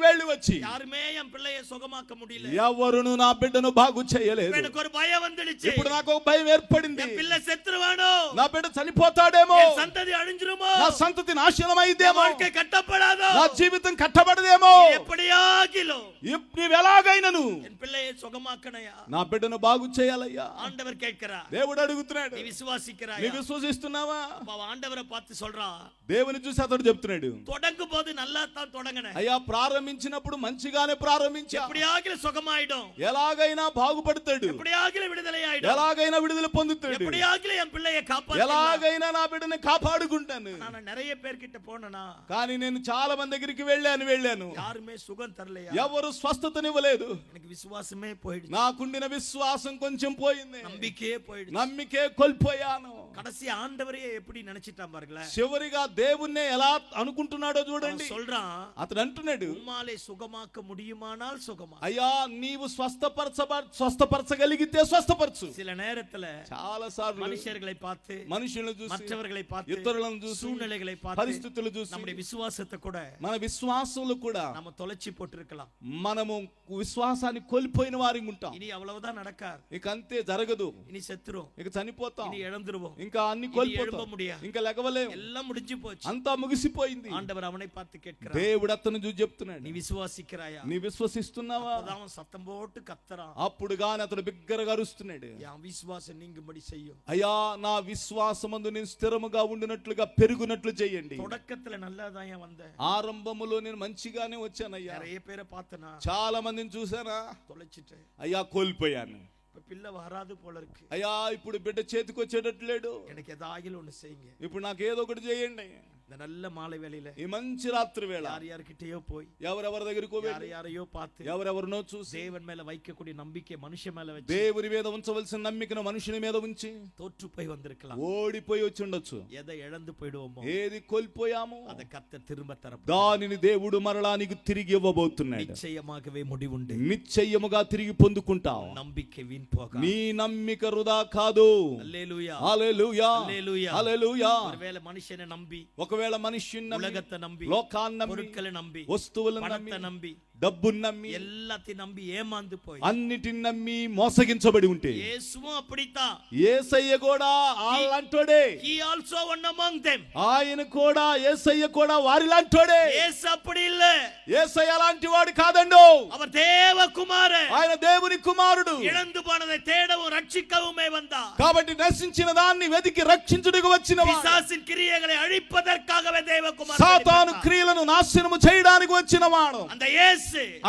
யாருமே என் பிள்ளையை சுகமாக்க முடியல. ఎవరును నా బిడ్డను బాగు చేయలేదు. எனக்கு ஒரு பயம் வந்துடுச்சு, ఇప్పుడు నాకు ఒక భయం ఏర్పడింది. என் பிள்ளை செத்துருவானோ, నా బిడ్డ చనిపోతాడేమో, என் சந்ததி அழிஞ்சிருமோ, నా సంతతి నాశనం என் అయిదేమో, வாழ்க்கை கட்டப்படாதோ, నా జీవితం కట్టబడదేమో. எப்படியாகிலும் నీవు ఎలాగైనను என் பிள்ளையை சுகமாக்கணையா. నా బిడ్డను బాగు చేయాలయ్యా. ஆண்டவர் கேட்கிறார், దేవుడు అడుగుతున్నాడు, நீ విశ్వాసిக்கிறாயா? నీవు విశ్వసిస్తున్నావా? அப்ப ஆண்டவரை பார்த்து சொல்றா, దేవుని చూసి అతడు చెప్తున్నాడు, தொடங்கும் போது நல்லா தான் தொடங்கினேன், అయ్యా ప్రారంభించినప్పుడు మంచిగానే ప్రారంభించా, எப்படியாகிலும் சுகமாயிடும், ఎలాగైనా బాగుపడతాడు, எப்படியாகிலும் விடுதலை ஆயிடும், ఎలాగైనా విడుదల పొందుతాడు, எப்படியாகிலும் என் பிள்ளையை காப்பாத்தலாம். ఎలాగైనా నా బిడ్డని కాపాడుకుంటాను. நான் நிறைய பேர்கிட்ட போனேனா, కానీ నేను చాలా మంది దగ్గరికి వెళ్ళాను, யாருமே சுகம் தரலையா, ఎవరు స్వస్థతనివ్వలేదు. எனக்கு విశ్వాసమే పోయిடுச்சு, నాకుండిన విశ్వాసం కొంచెం పోయింది, நம்பிக்கையே போயிடுச்சு. నమ్మికే కోల్పోయాను. கடைசி ஆண்டவரையே எப்படி நினைச்சிட்டான் பாருங்களேன். చివరిగా దేవుణ్ణే ఎలా అనుకుంటున్నాడో చూడండి. அவன் சொல்றான், అతడు అంటున్నాడు, உம்மாலே சுகமாக்க முடியுமானால் சுகமா. అయ్యా నీవు స్వస్థపరచగలిగితే స్వస్థపరచు. சில நேரத்துல చాలా సార్లు மனுஷர்களை பார்த்து, మనుషులను చూసి, மற்றவர்களை பார்த்து, ఇతరులను చూసి, சூழ்நிலைகளை பார்த்து, పరిస్థితులు చూసి நம்முடைய விசுவாசத்தை கூட మన విశ్వాసంలో కూడా நம்ம தொலைச்சி போட்டிருக்கலாம். మనము విశ్వాసాన్ని కోల్పోయిన వారి ఉంటాం. இனி அவ்வளவுதான் நடக்காது, ఇక అంతే జరగదు, இனி செத்துரும், ఇక చనిపోతాం, இனி இழந்துருவோம். ఇంకా అన్ని எழும்ப కోల్పోతాం, முடியாது, ఇంకా లెగవలేం, எல்லாம் முடிஞ்சு போச்சு. అంతా ముగిసిపోయింది. ஆண்டவர் அவனை பார்த்து கேட்கிறார், దేవుడు అతను చూసి చెప్తున్నాడు, நீ விசுவாசிக்கிறாயா? నీ విశ్వసిస్తున్నావా? அப்பதான் அவன் சத்தம் போட்டு கத்துறான், అప్పుడు గాని అతడు బిగ్గరగా అరుస్తున్నాడు, என் விசுவாசம் நீங்கும்படி செய்யும். అయ్యా నా విశ్వాసమందు నేను స్థిరముగా ఉండినట్లుగా పెరుగునట్లు చేయండి. தொடக்கத்துல நல்லாதான் வந்தேன், ఆరంభములో నేను మంచిగానే వచ్చానయ్యా, நிறைய பேரை பார்த்தனா, చాలా మందిని చూసానా, தொலைச்சிட்டேன், అయ్యా కోల్పోయాను, இப்ப பிள்ளை வராது போல இருக்கு, అయ్యా ఇప్పుడు బిడ్డ చేతికి వచ్చేటట్లేడు, எனக்கு ஏதாகிலும் ஒண்ணு செய்யுங்க, ఇప్పుడు నాకు ఏదో ఒకటి చేయండి. இந்த நல்ல மாலை வேளையில ఈ మంచి రాత్రి వేళ யார் யார்கிட்டயோ போய், ఎవరెవరి దగ్గరికి யார் யாரையோ பார்த்து, ఎవరెవరినో చూసి தேவன் மேல வைக்கக்கூடிய நம்பிக்கை மனுஷன் மேல வச்சு, దేవుని మీద ఉంచవలసిన నమ్మికను మనుషుని మీద ఉంచి தோற்று போய் வந்திருக்கலாம், ఓడిపోయి వచ్చి ఉండొచ్చు. எதை இழந்து போயிடுவோமோ ఏది కోల్పోయామో அதை கர்த்தர் திரும்ப தர దానిని దేవుడు మరలా నీకు తిరిగి ఇవ్వబోతున్నాడు. நிச்சயமாகவே முடிவுண்டு, నిశ్చయముగా తిరిగి పొందుకుంటావు. நம்பிக்கை வீண் போக, నీ నమ్మిక వృధా కాదు. హల్లెలూయా, హల్లెలూయా, హల్లెలూయా, హల్లెలూయా. ஒருவேளை மனுஷனை நம்பி, ఒకవేళ మనుష్యుని నమ్మి, உலகத்தை நம்பி, లోకాన్ని నమ్మి, பொருட்களை நம்பி, వస్తువులను பணத்தை నమ్మి, நம்பி, డబ్బును నమ్మి, எல்லாத்தையும் நம்பி ఏమాందు పోయి, అన్నిటిని నమ్మి మోసగించబడి ఉంటే, యేసుவும் அப்படித்தான், యేసయ్య కూడా అలాంటోడే. he also one among them, ఆయన కూడా, యేసయ్య కూడా వారిలాంటోడే. యేసు அப்படி இல்ல, యేసయ్య అలాంటి వాడు కాదండో, அவர் தேவகுமாரன், ఆయన దేవుని కుమారుడు. இழந்து போனதை தேடவும் ரட்சிக்கவுமே வந்தார், కాబట్టి నశించిన దాన్ని వెతికి రక్షించుటకు వచ్చిన பிசாசின் கிரியைகளை அழிப்பதற்காகவே தேவகுமாரன், సాతాను క్రియలను నాశనము చేయడానికి వచ్చిన వాడు அந்த இயேசு,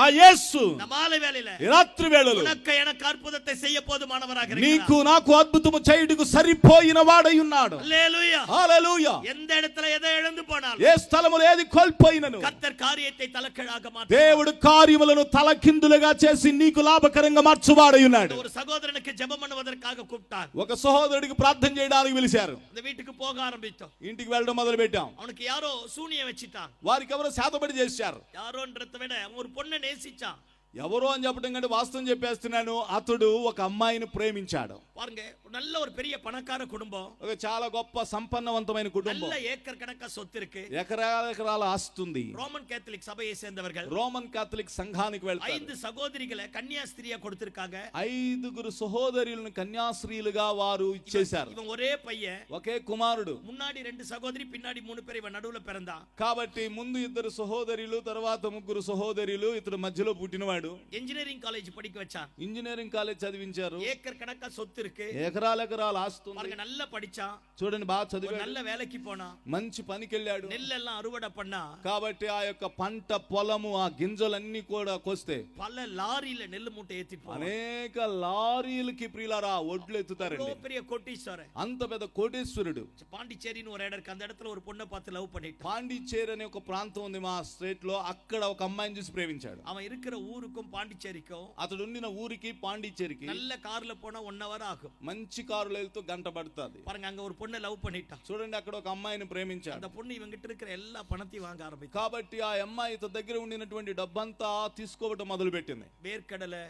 ఆ యేసు இந்த மாலை வேளையில ఈ రాత్రి వేళలో உனக்கு எனக்கு అద్భుతத்தை செய்ய போதுமானவராக నీకు இருக்கிறார், నాకు అద్భుతము చేయుటకు సరిపోయిన వాడై ఉన్నాడు. హల్లెలూయా, హల్లెలూయా. எந்த இடத்துல எதை இழந்து போனால் ఏ స్థలములో ఏది కోల్పోయినను கர்த்தர் காரியத்தை தலைகீழாக மாற்றுவார், దేవుడు కార్యములను తలకిందులుగా చేసి నీకు లాభకరంగా మార్చువాడై ఉన్నాడు. ஒரு సహోదరునికి జెబం பண்ணுவதற்காக கூப்பிட்டார், ఒక సహోదరుడికి ప్రార్థన చేయడానికి పిలిచారు. அந்த வீட்டுக்கு போக ఆరంభిத்தோம், ఇంటికి వెళ్ళడం మొదలు పెట్టాం. அவனுக்கு யாரோ சூனியம் வச்சிட்டான், వారికి ఎవరో శాతపడి చేశారు. யாரோன்றதை விட அவன் ஒரு பொண்ணை நேசிச்சான். ఎవరో అని చెప్పడం కంటే వాస్తవం చెప్పేస్తున్నాను, అతడు ఒక అమ్మాయిని ప్రేమించాడు. பாருங்க, நல்ல ஒரு பெரிய பணக்கார குடும்பம், ఒక చాలా గొప్ప సంపన్నవంతమైన కుటుంబం, நல்ல ஏக்கர் கணக்கா சொத்து இருக்கு, ఎకరాల ఎకరాల ఆస్తుంది. ரோமன் கேத்தலிக் சபையை சேர்ந்தவர்கள் రోమన్ కాథలిక్ సంఘానికి వెళ్తారు. 5 సహోదరిகளை కన్యాస్త్రీயா கொடுத்திருக்காங்க, 5 సహోదరులను కన్యాశ్రీలుగా వారు ఇచ్చేశారు. இவன் ஒரே பையன், ఒకే కుమారుడు. முன்னாடி 2 சகோதரி, பின்னாடி 3 பேர், இவன் நடுவுல பிறந்தான். కాబట్టి ముందు 2 సహోదరులు, తర్వాత 3 సహోదరులు, ఇతడు మధ్యలో పుట్టినవాడు. இன்ஜினியரிங் காலேஜ் படிக்க வச்சான், ఇంజనీరింగ్ కాలేజ్ చదివించారు. ஏக்கர் கணக்கா சொத்து இருக்கு, ఎకరాల ఎకరాల ఆస్తుంది. பாருங்க நல்லா படிச்சான், చూడండి బాగా ஒரு చదివాడు, நல்ல வேலைக்கு போனா, మంచి పనికి వెళ్ళాడు. நெல்லெல்லாம் அறுவடை பண்ணா, కాబట్టి ఆ యొక్క పంట పొలము, ఆ గింజలన్నీ కూడా కోస్తే பல லாரியில நெல்லு மூட்டை ஏத்திட்டு போவான். అనేక లారీలకి ప్రియులారా ఒడ్లు ఎత్తుతారండి. அவ்வளவு பெரிய கோட்டீஸ்வரன், అంత పెద్ద కోటేశ్వరుడు. பாண்டிச்சேரின்னு ஒரு இடம் இருக்கு, அந்த இடத்துல ஒரு பொண்ணை பார்த்து லவ் பண்ணிட்டான். పాండిచ్చేరి అనే ఒక ప్రాంతం ఉంది మా స్టేట్ లో, అక్కడ ఒక అమ్మాయిని చూసి ప్రేమించాడు. அவன் இருக்கிற ஊருக்கும் பாண்டிச்சேரிக்கும் అతడు ఉండిన ఊరికి పాండిచ్చేరికి நல்ல కార్ல పోனா 1 hour ఆகும். మంచి కారులో వెళ్తూ గంట పడుతుంది. பாருங்க, అங்க ஒரு பொண்ணை లవ్ பண்ணிட்டான். చూడండి అక్కడ ఒక అమ్మాయిని ప్రేమించాడు. அந்த பொண்ணு இவங்கிட்ட இருக்கிற எல்லா பணத்தையும் வாங்க ஆரம்பிச்சு. కాబట్టి ఆ అమ్మాయి ఇతని దగ్గర ఉండినటువంటి డబ్బంతా తీసుకోవడం మొదలు పెట్టింది. வேர்க்கடலை,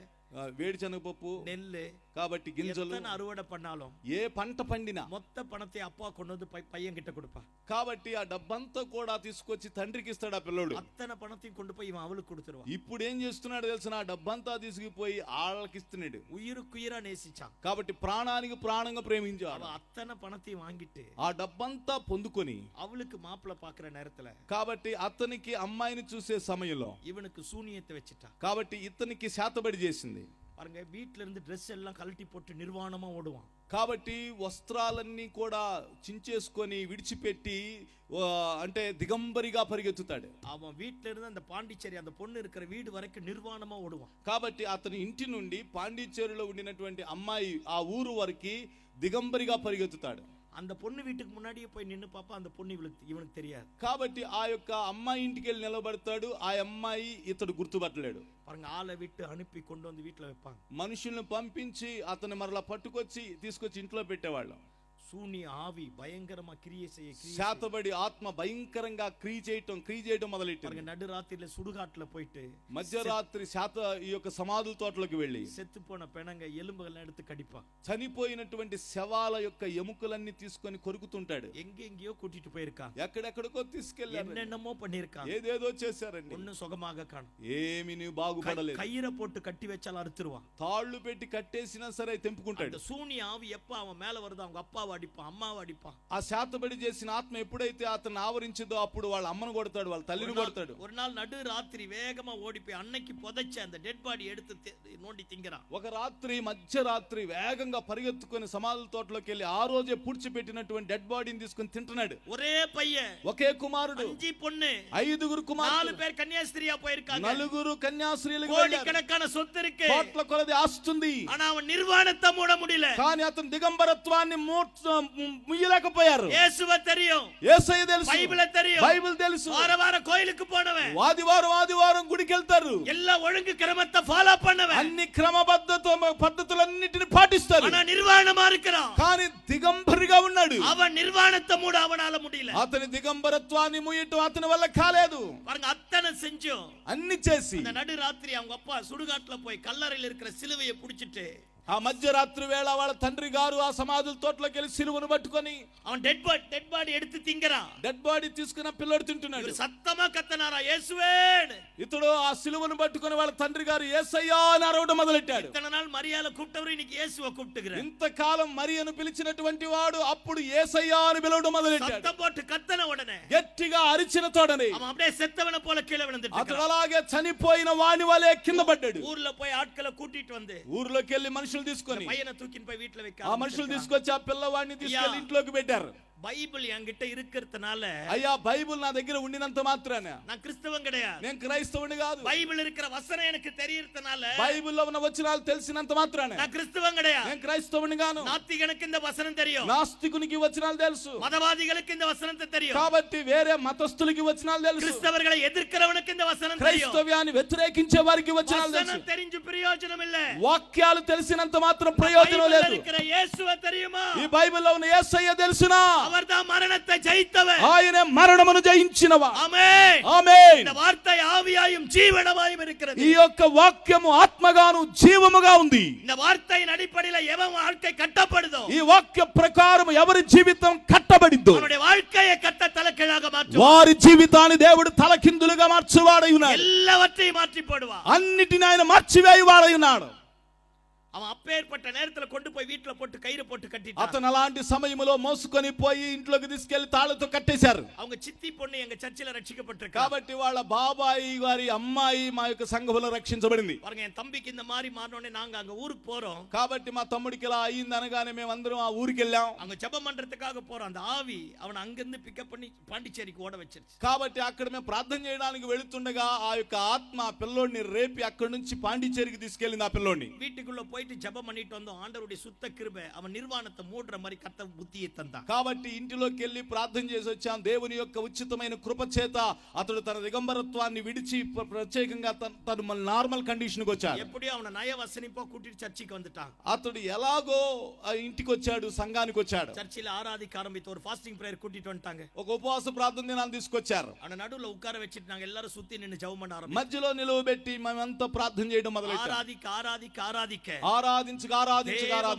వేడి శనగపప్పు, நெல்லு, కాబట్టి గింజలు, எத்தனை அறுவடை பண்ணாலும் ఏ పంట పండినా மொத்த பணத்தை அப்பா கொண்டு வந்து பையன் கிட்ட கொடுப்பான். కాబట్టి ఆ డబ్బంతా కూడా తీసుకొచ్చి తండ్రికి ఇస్తాడు ఆ పిల్లోడు. அத்தனை பணத்தையும் கொண்டு போய் இவன் அவளுக்கு கொடுத்துருவான். ఇప్పుడు ఏం చేస్తున్నాడు తెలిసిన, ఆ డబ్బంతా తీసుకుపోయి ఆళ్ళకి ఇస్తున్నాడు. உயிருக்குயிரா நேசிச்சான். కాబట్టి ప్రాణానికి ప్రాణంగా ప్రేమించాడు. அவன் అத்தனை பணத்தையும் வாங்கிட்டு ఆ డబ్బంతా పొందుకొని அவளுக்கு மாப்பிள்ளை பாக்குற நேரத்துல కాబట్టి అతనికి అమ్మాయిని చూసే సమయంలో இவனுக்கு சூனியத்தை வச்சுட்டான். కాబట్టి ఇతనికి శాతబడి చేసింది. பாருங்க, வீட்டுல இருந்து ட்ரெஸ் எல்லாம் கழட்டி போட்டு நிர்வாணமா ஓடுவான். కాబట్టి వస్త్రాలన్నీ కూడా చించేసుకొని విడిచిపెట్టి అంటే దిగంబరిగా పరిగెత్తుతాడు. அவன் வீட்டுல இருந்து அந்த பாண்டிச்சேரி, அந்த பொண்ணு இருக்கிற வீடு வரைக்கும் நிர்வாணமா ஓடுவான். కాబట్టి అతని ఇంటి నుండి పాండిచ్చేరిలో ఉండినటువంటి అమ్మాయి ఆ ఊరు వరకు దిగంబరిగా పరిగెత్తుతాడు. அந்த பொண்ணு வீட்டுக்கு முன்னாடியே போய் நின்னு பாப்பா, அந்த பொண்ணு இவனுக்கு தெரியாது. కాబట్టి ఆ యొక్క అమ్మాయి ఇంటికి వెళ్ళి నిలబడతాడు. ఆ అమ్మాయి ఇతడు గుర్తుపట్టలేడు. பாருங்க, ஆளை விட்டு அனுப்பி கொண்டு வந்து வீட்டுல வைப்பாங்க. మనుషుల్ని పంపించి అతన్ని మరలా పట్టుకొచ్చి తీసుకొచ్చి ఇంట్లో పెట్టేవాళ్ళు. சூனிய ஆவி பயங்கரமா கிரியை செய்ய, శాతబడి ఆత్మ భయంకరంగా క్రియ చేయటం మొదలెట్టింది. నడురాత్రిలో సుడుగాట్ల పోయిட்டு మధ్యరాత్రి ఈ యొక్క సమాధుల తోటలోకి వెళ్ళి செத்து போன பெணங்க எலும்புகளை எடுத்து கடிப்பா, చనిపోయినటువంటి శవాల యొక్క ఎముకలన్నీ తీసుకొని కొరుకుతుంటాడు. எங்கெங்கயோ கூட்டிட்டு போயிருக்கான், ఎక్కడెక్కడికో తీసుకెళ్ళారు, என்னென்னమో பண்ணிருக்கான், ఏదేదో చేశారండి. ஒண்ணும் சுகமாக காணும். ఏమీ నువ్వు బాగుపడలేదు. கயிறை போட்டு கட்டி வச்சாலும் அறுத்துருவான், తాళ్ళు పెట్టి కట్టేసినా సరే తెంపుకుంటాడు. சூனிய ஆவி எப்ப அவன் மேல வருது, அவங்க அப்பாவை అడిపాన్ అమ్మావ అడిపాన్. ఆ శాతబడి చేసిన ఆత్మ ఎప్పుడైతే అతను ఆవరించిందో అప్పుడు వాళ్ళ అమ్మను కొడతాడు, వాళ్ళ తల్లిని కొడతాడు. ஒரு நாள் நடு ராத்திரி வேகமா ஓடி போய் அன்னைக்கு புதைச்ச அந்த டெட் பாடி எடுத்து நோண்டி திங்கறான். ఒక రాత్రి మధ్యరాత్రి వేగంగా పరిగెత్తుకొని సమాధుల తోటలోకి వెళ్ళి ఆ రోజే పూడ్చిపెట్టినటువంటి డెడ్ బాడీని తీసుకొని తింటున్నాడు. ஒரே பையன், ఒకే కుమారుడు, 5 பொண்ணு, 5 కుమారులు, 4 பேர் கன்னியாஸ்திரியா போயிருக்காங்க. 4 కన్యాస్త్రీలు, கோடிக்கணக்கான சொத்து இருக்கு, కోట్ల కొలది ఆస్తుంది. ஆனா அவன் நிர்வாணத்தை மூட முடியல. కానీ అతను దిగంబరత్వాన్ని ముయ్యలేకపోయారు. இயேசுவை தெரியும், యేసయ్య తెలుసు, బైబిల్ தெரியும், బైబిల్ తెలుసు. వార కోయిలకు పోనవే, ఆదివారం గుడికి వెళ్తారు, எல்லா ஒழுங்கு கிரமத்தை ஃபாலோ பண்ணவே, అన్ని పద్ధతులన్నిటిని పాటిస్తారు. ஆனா நிர்வாணமா இருக்கிறான். కానీ దిగంబరిగా ఉన్నాడు. அவன் நிர்வாணத்தை மூட அவனால முடியல. అతని దిగంబరత్వాన్ని ముయ్యటం అతని వల్ల కాలేదు. பாருங்க, அத்தனை செஞ்சோம், అన్ని చేసి அந்த நடு ராத்திரி அவங்க அப்பா சுடுகாட்டுல போய் கல்லறையில் இருக்கிற சிலுவையை புடிச்சிட்டு, ఆ మధ్యరాత్రి వేళ వాళ్ళ తండ్రి గారు ఆ సమాధుల తోటలోకి వెళ్ళి సిలువను పట్టుకొని அவன் டெட் பாடி எடுத்து திங்கறான். డెడ్ బాడీ తీసుకున్న పిల్లడు తింటున్నాడు. இவர் సత్తమా కత్తనారా, యేసువే. ఇతడు ఆ సిలువను పట్టుకొని వాళ్ళ తండ్రి గారు యేసయ్యా అని అరవడం మొదలెట్టాడు. ఇతన నాள் మరియాల కూప్టవరు இன்னைக்கு యేసువ కూప్టుகிறார். ఇంతకాలం మరియను పిలిచినటువంటి వాడు అప్పుడు యేసయ్యా అని పిలవడం మొదలెట్టాడు. సత్తం పోட்டு కత్తన ఉడనే, గట్టిగా అరిచిన తోడనే அவன் அப்படியே செத்தவன போல கீழே விழுந்துட்டான். అతడు అలాగే చనిపోయిన వాని వలె కింద పడ్డాడు. ஊர்ல போய் ఆட்களை கூட்டிட்டு வந்து ఊర్లోకి వెళ్ళి మనుషులు తీసుకొని పైన తూకిని పోయి వీట్ల వెక్క, ఆ మనుషులు తీసుకొచ్చి ఆ పిల్లవాడిని తీసుకెళ్లి ఇంట్లోకి పెట్టారు. బైబిల్ என்கிட்ட இருக்கிறதுனால, అయ్యా బైబిల్ నా దగ్గర ఉండినంత మాత్రాన நான் கிறிஸ்தவன் கிடையாது, నేను క్రైస్తవుని కాదు. బైబిల్ இருக்கிற వచనం எனக்கு தெரியறதுனால, బైబిల్లో ఉన్న వచనాలు తెలిసినంత మాత్రాన நான் கிறிஸ்தவன் கிடையாது. నేను క్రైస్తవుని గాను. నాస్తికునికి இந்த వచనం தெரியும், నాస్తికునికి వచనాలు తెలుసు, మతవాదిகளுக்கு இந்த వచనం தெரியும், కాబట్టి వేరే మతస్థులకి వచనాలు తెలుసు, கிறிஸ்தவர்களை எதிர்க்கிறவனுக்கு இந்த వచనం தெரியும். క్రైస్తవ్యాన్ని వ్యతిరేకించే వారికి వచనాలు తెలుసు. వచనం தெரிஞ்சு ప్రయోజనం இல்ல, వాక్యాలు తెలిసినంత మాత్రం ప్రయోజనం లేదు. இருக்கிற యేసువ தெரியுமா, ఈ బైబిల్లో ఉన్న యేసయ్య తెలుసునా, அவர்தான் மரணத்தை ஜெயித்தவர், ఆయన మరణమును జయించినవా. ఆమేన్, ఆమేన్. இந்த வார்த்தை ஆவியாயும் జీవనமாயும் இருக்கிறது. ఈ యొక్క వాక్యము ఆత్మగాను జీవముగా ఉంది. இந்த వార్తైన అడిపడిలో ఎవరి வாழ்க்கை కట్టబడదో, ఈ వాక్య ప్రకారం ఎవరి జీవితం కట్టబడిందో அவருடைய வாழ்க்கையை கட்ட தலைகீழாக மாற்றுவார். వారి జీవితాన్ని దేవుడు తలకిందులుగా మార్చువాడై ఉన్నాడు. எல்லாவற்றையும் மாற்றி போடுவார். అన్నిటిని ఆయన మార్చివేయువాడై ఉన్నాడు. அவன் அப்பேற்பட்ட நேரத்துல கொண்டு போய் வீட்டுல போட்டு கயிறு போட்டு கட்டிட்டான். అతను అలాంటి సమయంలో మోసుకొని పోయి ఇంట్లోకి తీసుకెళ్లి తాళతో కట్టేశారు. அவங்க சித்தி பொண்ணு எங்க చర్చిలో రక్షించబట్టిருக்கா. కాబట్టి వాళ్ళ బాబాయి వారి అమ్మాయి మా యొక్క సంఘములో రక్షించబడింది. பாருங்க, என் தம்பிக்கு இந்த மாதிரி மாறனோனே நாங்க அங்க ஊருக்கு போறோம். కాబట్టి మా తమ్ముడికి ఇలా అయ్యింది అనగానే మేమందరం ఆ ఊరికి వెళ్ళాం. அங்க ஜெபம் பண்றதுக்காக போறோம். அந்த ஆவி அவன் அங்கிருந்து பிக்கப் பண்ணி பாண்டிச்சேரிக்கு ஓட வச்சிருச்சு. కాబట్టి అక్కడ మేము ప్రార్థన చేయడానికి వెళుతుండగా ఆ యొక్క ఆత్మ ఆ పిల్లోడిని రేపి అక్కడ నుంచి పాండిచేరికి తీసుకెళ్ళింది. ఆ పిల్లోడిని வீட்டுக்குள்ள போயிட்டு ஜெபம் பண்ணிட்டு வந்தோம். ஆண்டவருடைய சுத்த கிருபை அவன் நிர்வாணத்தை மூடுற மாதிரி கர்த்தர் புத்தியை தந்தான். కాబట్టి ఇంటిలోకి వెళ్ళి ప్రార్థన చేసి వచ్చాం. దేవుని యొక్క ఉచితమైన కృప చేత అతడు తన దిగంబరత్వాన్ని విడిచి ప్రత్యేకంగా తను నార్మల్ కండిషన్ కి వచ్చాడు. எப்படியோ அவனை நயவசனிப்போ கூட்டிட்டு சர்ச்சுக்கு வந்துட்டான். అతడు ఎలాగో ఆ ఇంటికి వచ్చాడు, సంఘానికి వచ్చాడు. சர்ச்சில ஆராதிக்க ஆரம்பித்து ஒரு ஃபாஸ்டிங் பிரேயர் கூட்டிட்டு வந்துட்டாங்க. ఒక ఉపవాస ప్రార్థన దినాన్ని తీసుకొచ్చారు. அவன நடுவுல உட்கார வச்சிட்டு நாங்க எல்லாரும் சுத்தி நின்னு ஜெபம் பண்ண ஆரம்பிச்சோம். మధ్యలో నిలవబెట్టి మేమంతా ప్రార్థన చేయడం మొదలెట్టాం. ఆరాధించగా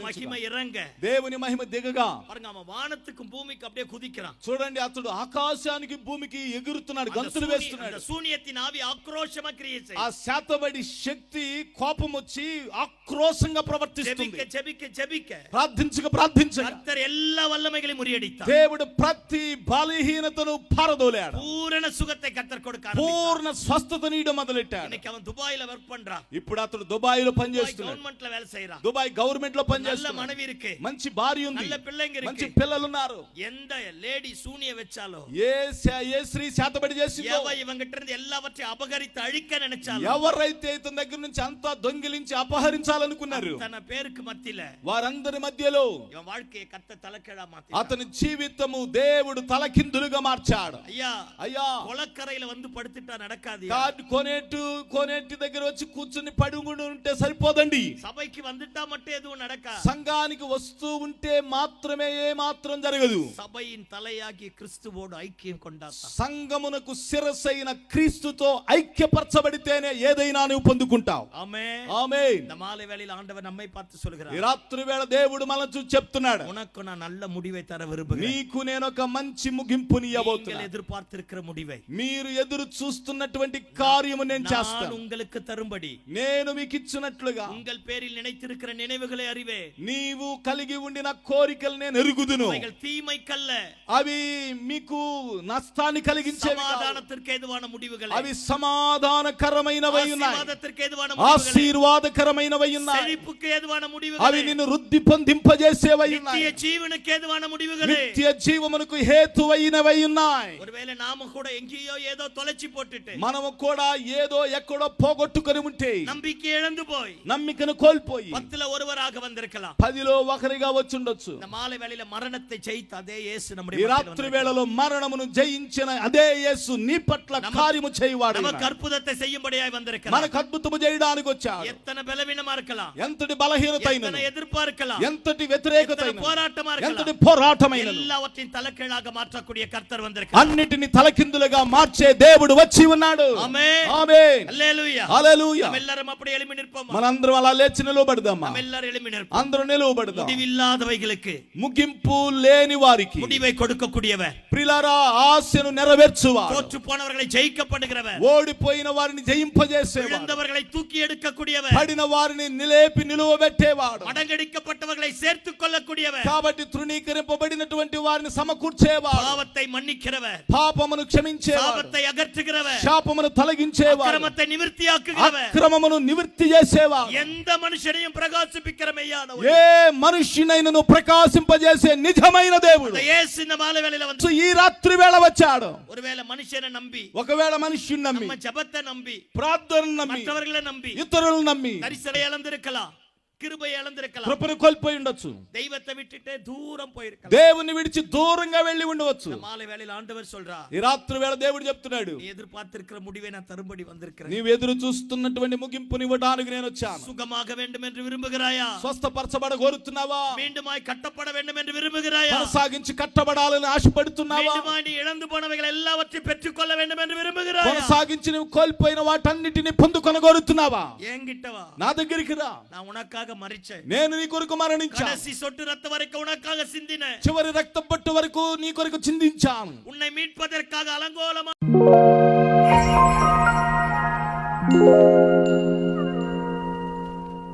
మహిమ ఇరంగ, దేవుని మహిమ దిగగా, பாருங்க அவன் வானத்துக்கும் பூமிக்கு அப்படியே குதிக்கிறான். చూడండి అతడు ఆకాశానికి భూమికి ఎగురుతున్నాడు, గంతులు వేస్తున్నాడు. శూన్యத்தின் ఆవి ఆక్రోశమ క్రియ చేయి. ఆ శాతబడి శక్తి కోపం వచ్చి ఆక్రోశంగా ప్రవర్తిస్తుంది. జెబిక ప్రార్థించగా కర్తర్ எல்லா వల్లமைகளையும் మురియడితాர். దేవుడు ప్రతి బలహీనతను పారదోలాడు. పూర్ణ సుఖத்தை కర్తర్ కొడుకారు. పూర్ణ స్వస్థత నీడ మొదలెట్టాడు. இன்னைக்கு அவன் துபாயில வர்க் பண்றான். ఇప్పుడు అతడు దుబాయ్లో పనిచేస్తున్నాడు. గవర్నమెంట్లో వేల చేయరా. దుబాయ్ గవర్నమెంట్ లో పనిచేస్తున్నాడు. நல்ல மனைவி இருக்கு, మంచి భార్య ఉంది, நல்ல పిల్లங்க இருக்கு, మంచి పిల్లలు ఉన్నారు. எந்த லேடி சூனிய வெச்சாலோ, ఏ స్త్రీ శాతబడి చేసిందో, இவங்கிட்ட இருந்து எல்லாவற்றையும் அபகரித்து அழிக்க நினைச்சாலோ, ఎవరైతే ఇతని దగ్గర నుంచి అంతా దొంగిలించి అపహరించాలనుకున్నారు, తన పేరుకు మధ్యల వారందరి మధ్యలో இவன் வாழ்க்கையை கர்த்தர் தலைகீழா மாத்தி అతని జీవితము దేవుడు తలకిందులుగా మార్చాడు. అయ్యా కొలకరైల வந்து పడుతుంటా நடக்காது. కోనేటి దగ్గర వచ్చి కూర్చుని పడుకుని ఉంటే సరిపోదండి. సభకి வந்துட்டா மட்டும் எதுவும் நடக்காது. సంఘానికి వస్తూ ఉంటే మాత్రమే ఏ మాత్రం జరగదు. సభயின் தலையாகிய கிறிஸ்துவோடு ஐக்கியம் கொண்டாడతా. సంఘమునకు శిరస్సైన క్రీస్తుతో ఐక్యపరచబడితేనే ఏదైనా నువ్వు పొందుకుంటావు. ఆమేన్. ఆమేన్. இந்த మాలే వేళల ఆండవర్ நம்மை பார்த்து சொல்கிறார். ఈ రాత్రి వేళ దేవుడు మనల్ని చూసి చెప్తున్నాడు, உனக்கு நான் நல்ல முடிவை தர விரும்புகிறேன். నీకు నేను ఒక మంచి ముగింపుని ఇవ్వబోతున్నాను. நீங்கள் எதிர்பார்த்திருக்கிற முடிவை, మీరు ఎదురు చూస్తున్నటువంటి కార్యము నేను చేస్తాను. உங்களுக்கு தரும்படி, నేను మీకు ఇచ్చినట్లుగా உங்கள் பேரில் மனதில் நினைத்திருக்கிற நினைவுகளை அறிவேன். నీవు కలిగి ఉండిన కోరికలు నేను ఎరుగుదును. அவைகள் தீமைக்கல்ல, అవి మీకు నష్టాన్ని కలిగించేవి కాదు. సమాధానத்திற்கு ఏదువాన முடிவுகள், అవి సమాధానకరమైనవై ఉన్నాయి, ఆశీర్వాదத்திற்கு ఏదువాన முடிவுகள், ఆశీర్వాదకరమైనవై ఉన్నాయి, செழிப்புக்கு ఏదువాన முடிவுகள், అవి నిన్ను వృద్ధి పొందింపజేసేవై ఉన్నాయి, నిత్య జీవనకు ఏదువాన முடிவுகள், నిత్య జీవమునకు హేతువైనవై ఉన్నాయి. ஒருவேளை நாம கூட எங்கேயோ ஏதோ தொலைச்சி போட்டுட்டு, మనము కూడా ఏదో ఎక్కడో పోగొట్టుకొని ఉంటే, நம்பிக்கை இழந்து போய், నమ్మికను కోల్పోయి 10ல ஒருவராக வந்திருக்கலாம். 10లో ఒకరిగా వచ్చుండొచ్చు. இந்த மாலை வேளையில மரணத்தை ஜெயித்த அதே இயேசு ఈ நம்முடைய రాత్రి వేళలో మరణమును జయించిన అదే యేసు నీ పట్ల కార్యము చేయవాడు. நமக்கு అద్భుతத்தை செய்யும்படியாய் வந்திருக்கிறார். మనకు అద్భుతము చేయడానికి వచ్చాడు. எத்தனை பலவீனமா இருக்கலாம், ఎంతటి బలహీనతైన, எத்தனை எதிர்ப்பா இருக்கலாம், ఎంతటి వ్యతిరేకతైన, போராட்டமா ఎంతటి இருக்கலாம், పోరాటమైన, எல்லாவற்றையும் தலைகீழாக மாற்றக்கூடிய கர்த்தர் வந்திருக்கிறார். అన్నిటిని తలకిందులుగా మార్చే దేవుడు వచ్చి ఉన్నాడు. ఆమేన్, ఆమేన్, హల్లెలూయా, హల్లెలూయా. எல்லாரும் அப்படி எழும்பி நிற்போம். మనందరం అలా లేచి నిలబడదామా? எல்லாரும் எழும்பி நிற்போம். అందరూ నిలబడదాం. முடிவில்லாதவைகளுக்கு ముగింపు లేని వారికి முடிவை கொடுக்கக்கூடியவர், ప్రియులారా ఆశను నెరవేర్చువాడు, தோற்று போனவர்களை ஜெயிக்கப்படுகிறவர், ఓడిపోయిన వారిని జయింపజేసేవాడు, விழுந்தவர்களை தூக்கி எடுக்கக்கூடியவர், పడిన వారిని నిలేపి నిలువబెట్టేవాడు, மடங்கடிக்கப்பட்டவர்களை சேர்த்துக் கொள்ளக்கூடியவர், కాబట్టి తృణీకరింపబడినటువంటి వారిని సమకూర్చేవాడు, பாவத்தை மன்னிக்கிறவர், పాపమును క్షమించేవాడు, சாபத்தை அகற்றுகிறவர், శాపమును తొలగించేవాడు, அக்கிரமத்தை நிவர்த்தியாக்குகிறவர், అక్రమమును నివృత్తి చేసేవాడు, எந்த மனுஷனையும் பிரகாசிப்பிக்கிற மெய்யான ఏ మనుష్యునైనను ప్రకాశింపజేసే నిజమైన దేవుడు இயேசு இந்த மாலை வேளையில வந்து ఈ రాత్రి వేళ వచ్చాడు. ஒருவேளை மனுஷனை நம்பி, ఒకవేళ మనుష్యుని నమ్మి, நம்ம ஜெபத்தை நம்பி, ప్రార్థనను నమ్మి, மற்றவர்களை நம்பி, ఇతరులను నమ్మి தரிசனை இழந்திருக்கலாம், கிருபை இழந்திருக்கலாம், కృపను కోల్పోయి ఉండొచ్చు, தெய்வத்தை விட்டுட்டு தூரம் போயிருக்கலாம். దేవుని విడిచి దూరంగా వెళ్ళి ఉండవచ్చు. இந்த மாலை வேளையில ஆண்டவர் சொல்றார், ఈ రాత్రి వేళ దేవుడు చెప్తున్నాడు, நீ எதிர்பார்த்திருக்கிற முடிவை நான் தரும்படி வந்திருக்கிறேன். నీవు ఎదురు చూస్తున్నటువంటి ముగింపుని ఇవ్వడానికి నేను వచ్చాను. சுகமாக வேண்டும் என்று விரும்புகிறாயா? స్వస్థపరచబడ కోరుతున్నావా? மீண்டுமாய் கட்டப்பட வேண்டும் என்று விரும்புகிறாயா? కొనసాగించి కట్టబడాలని ఆశపడుతున్నావా? மீண்டுமாய் நீ இழந்து போனவைகள் எல்லாவற்றையும் பெற்றுக்கொள்ள வேண்டும் என்று விரும்புகிறாயா? కొనసాగించి నువ్వు కోల్పోయిన వాటన్నిటిని పొందుకొని కోరుతున్నావా? என்கிட்ட வா, నా దగ్గరికి రా, நான் உனக்காக மரிச்சேன், నేను నీ కొరకు మరణించాను, கடைசி சொட்டு ரத்தம் வரைக்கும் உனக்காக சிந்தினேன், చివరి రక్తం పట్టు వరకు నీ కొరకు చిందించాను. உன்னை மீட்பதற்காக அலங்கோலமா